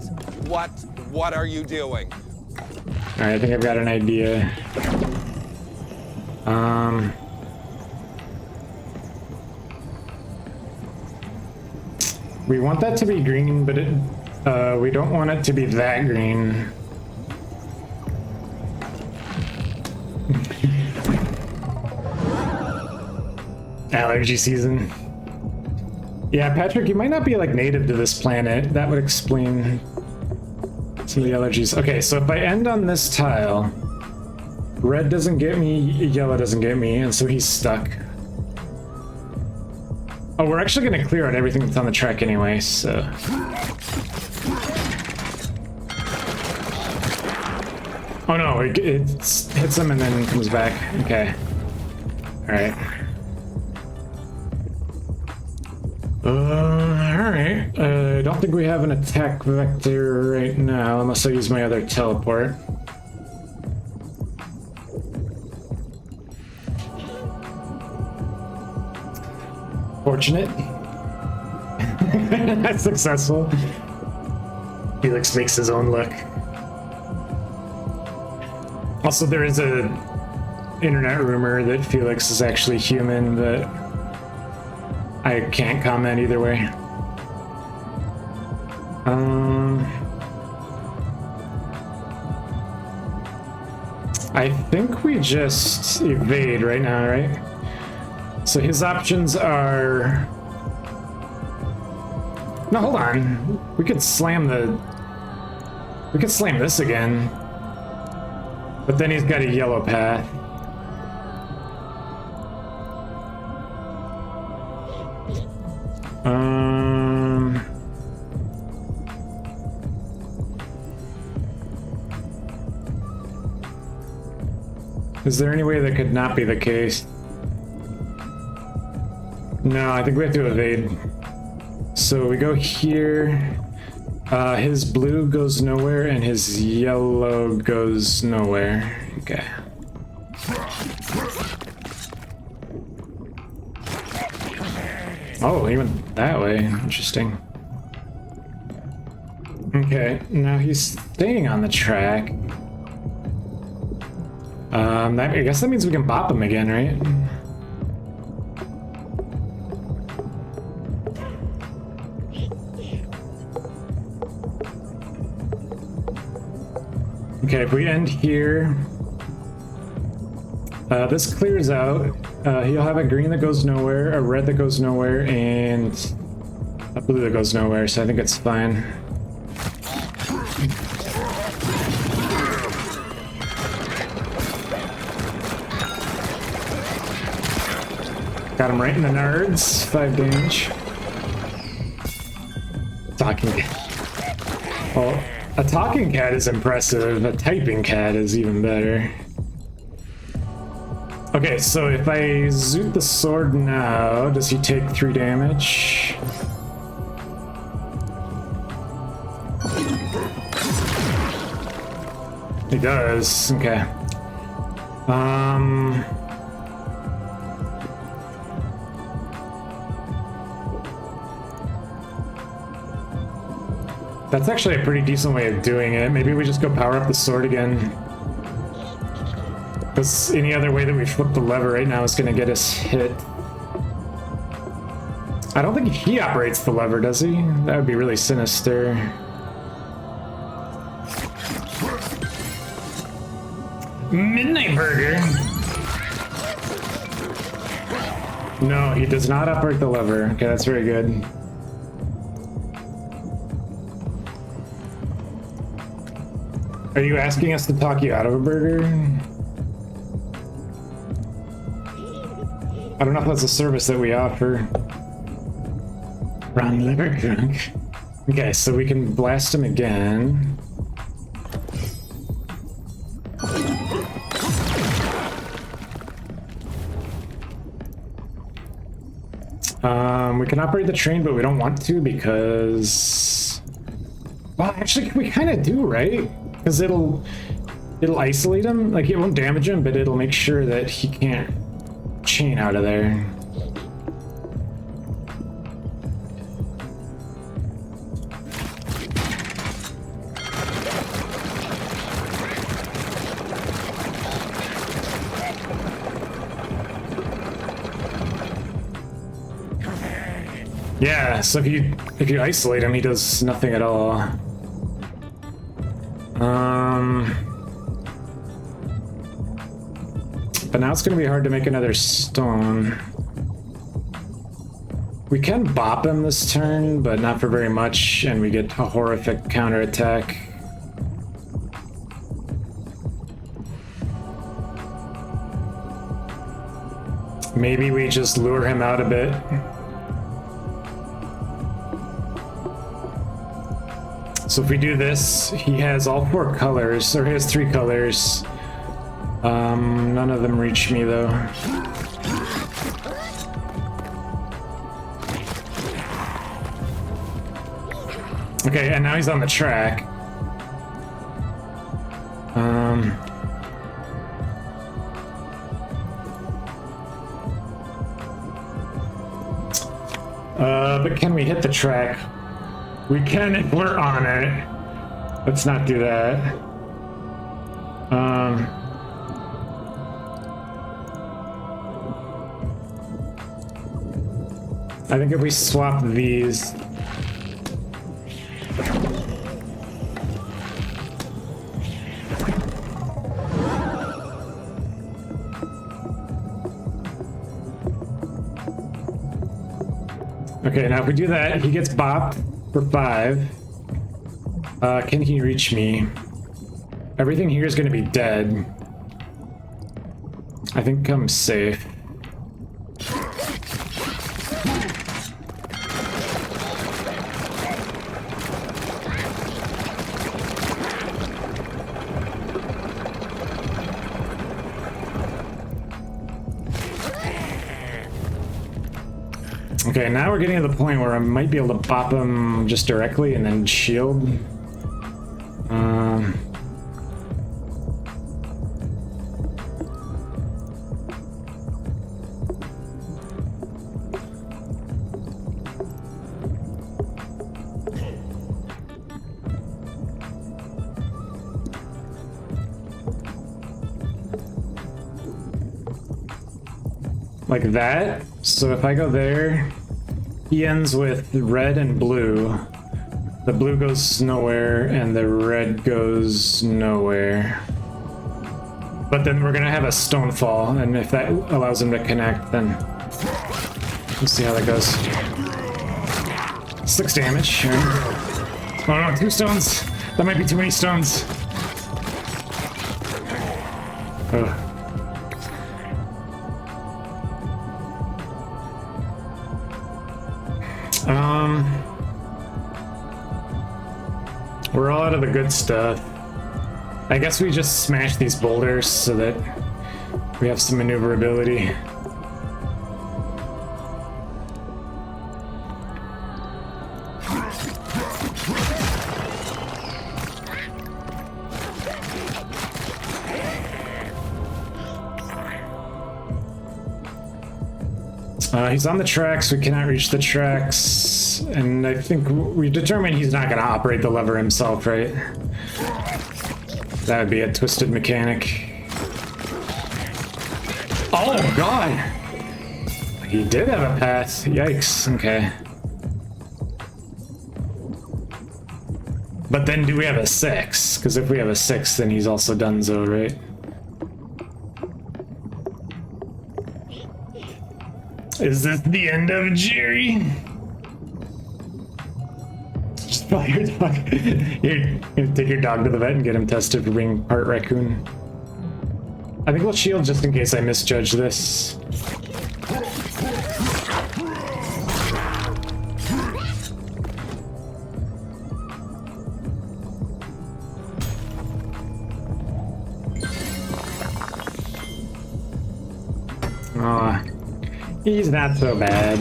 [SPEAKER 4] are you doing?
[SPEAKER 1] Alright, I think I've got an idea. We want that to be green, but we don't want it to be that green. Allergy season. Yeah, Patrick, you might not be like native to this planet. That would explain some of the allergies. Okay, so if I end on this tile, red doesn't get me, yellow doesn't get me, and so he's stuck. Oh, we're actually going to clear out everything that's on the track anyway, so... Oh no, it hits him and then comes back. Okay. Alright. Alright. I don't think we have an attack vector right now, unless I use my other teleport. Fortunate. That's successful. Felix makes his own luck. Also, there is a internet rumor that Felix is actually human, but I can't comment either way. I think we just evade right now, right? So his options are... No, hold on. We could slam the... We could slam this again. But then he's got a yellow path. Is there any way that could not be the case? No, I think we have to evade. So we go here, His blue goes nowhere and his yellow goes nowhere. Okay. Oh, he went that way. Interesting. Okay, now he's staying on the track. I guess that means we can bop him again, right? Okay, if we end here, this clears out. He'll have a green that goes nowhere, a red that goes nowhere, and a blue that goes nowhere, so I think it's fine. Got him right in the nerds. 5 damage. Talking cat. Well, a talking cat is impressive. A typing cat is even better. Okay, so if I zoot the sword now, does he take 3 damage? He does. Okay. That's actually a pretty decent way of doing it. Maybe we just go power up the sword again. Because any other way that we flip the lever right now is going to get us hit. I don't think he operates the lever, does he? That would be really sinister. Midnight Burger. No, he does not operate the lever. Okay, that's very good. Are you asking us to talk you out of a burger? I don't know if that's a service that we offer. Wrong liver drunk. Okay, so we can blast him again. We can operate the train, but we don't want to because... Well, actually, we kind of do, right? Because it'll isolate him. Like, it won't damage him, but it'll make sure that he can't chain out of there. Yeah, so if you isolate him, he does nothing at all. But now it's going to be hard to make another stone. We can bop him this turn, but not for very much, and we get a horrific counterattack. Maybe we just lure him out a bit. So if we do this, he has all 4 colors, or he has 3 colors. None of them reach me though. Okay, and now he's on the track. But can we hit the track? We can if we're on it. Let's not do that. I think if we swap these... Okay, now if we do that, he gets bopped for 5. Can he reach me? Everything here is going to be dead. I think I'm safe. Okay, now we're getting to the point where I might be able to bop him just directly and then shield. Like that. So if I go there, he ends with red and blue. The blue goes nowhere and the red goes nowhere. But then we're gonna have a stone fall, and if that allows him to connect, then we'll see how that goes. 6 damage. Oh no, 2 stones. That might be too many stones. Oh. We're all out of the good stuff. I guess we just smash these boulders so that we have some maneuverability. He's on the tracks, we cannot reach the tracks, and I think we determined he's not going to operate the lever himself, right? That would be a twisted mechanic. Oh god! He did have a path, yikes, okay. But then do we have a 6? Because if we have a 6, then he's also donezo, right? Is this the end of Jerry? Just follow your dog. Here, take your dog to the vet and get him tested for being part raccoon. I think we'll shield just in case I misjudge this. Aw. He's not so bad.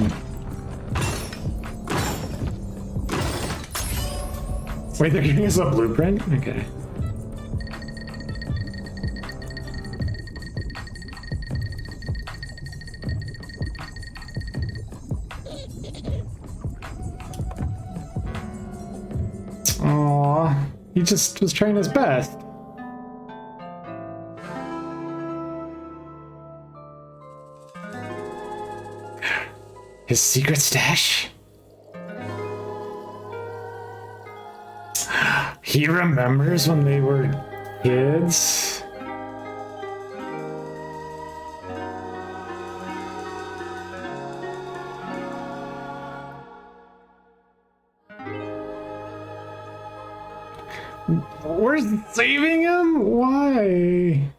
[SPEAKER 1] Wait, they're giving us a blueprint? Okay. Aww, he just was trying his best. His secret stash? He remembers when they were kids? We're saving him? Why?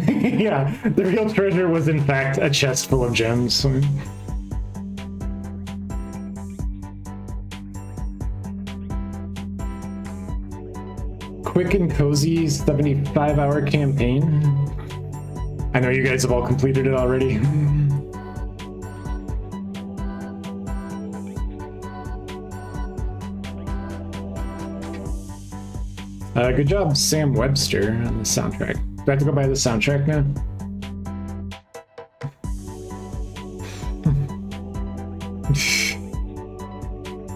[SPEAKER 1] Yeah, the real treasure was in fact a chest full of gems. Quick and cozy 75-hour campaign. I know you guys have all completed it already. Good job, Sam Webster, on the soundtrack. Do I have to go buy the soundtrack now?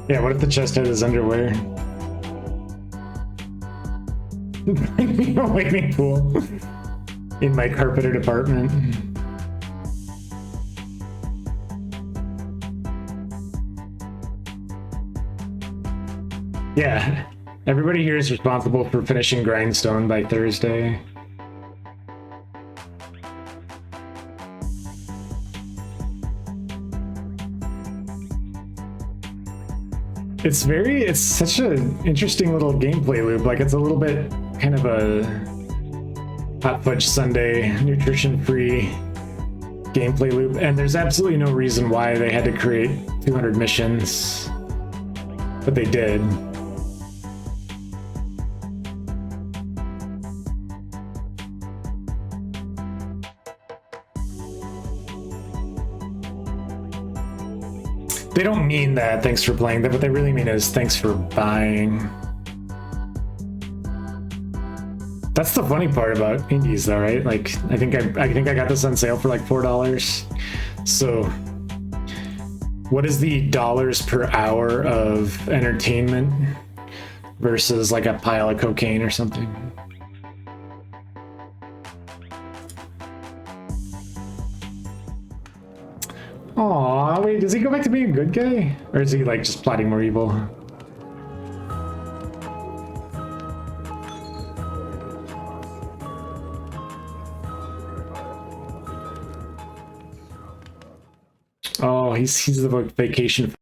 [SPEAKER 1] Yeah, what if the chest had his underwear? Awakening pool in my carpeted apartment. Yeah, everybody here is responsible for finishing Grindstone by Thursday. It's such an interesting little gameplay loop. Like, it's a little bit kind of a hot fudge sundae, nutrition-free gameplay loop, and there's absolutely no reason why they had to create 200 missions, but they did. They don't mean that, thanks for playing. What they really mean is thanks for buying. That's the funny part about indies though, right? Like, I think I got this on sale for like $4. So what is the dollars per hour of entertainment versus like a pile of cocaine or something? Aw, wait, does he go back to being a good guy? Or is he like just plotting more evil? Oh, he's the vacation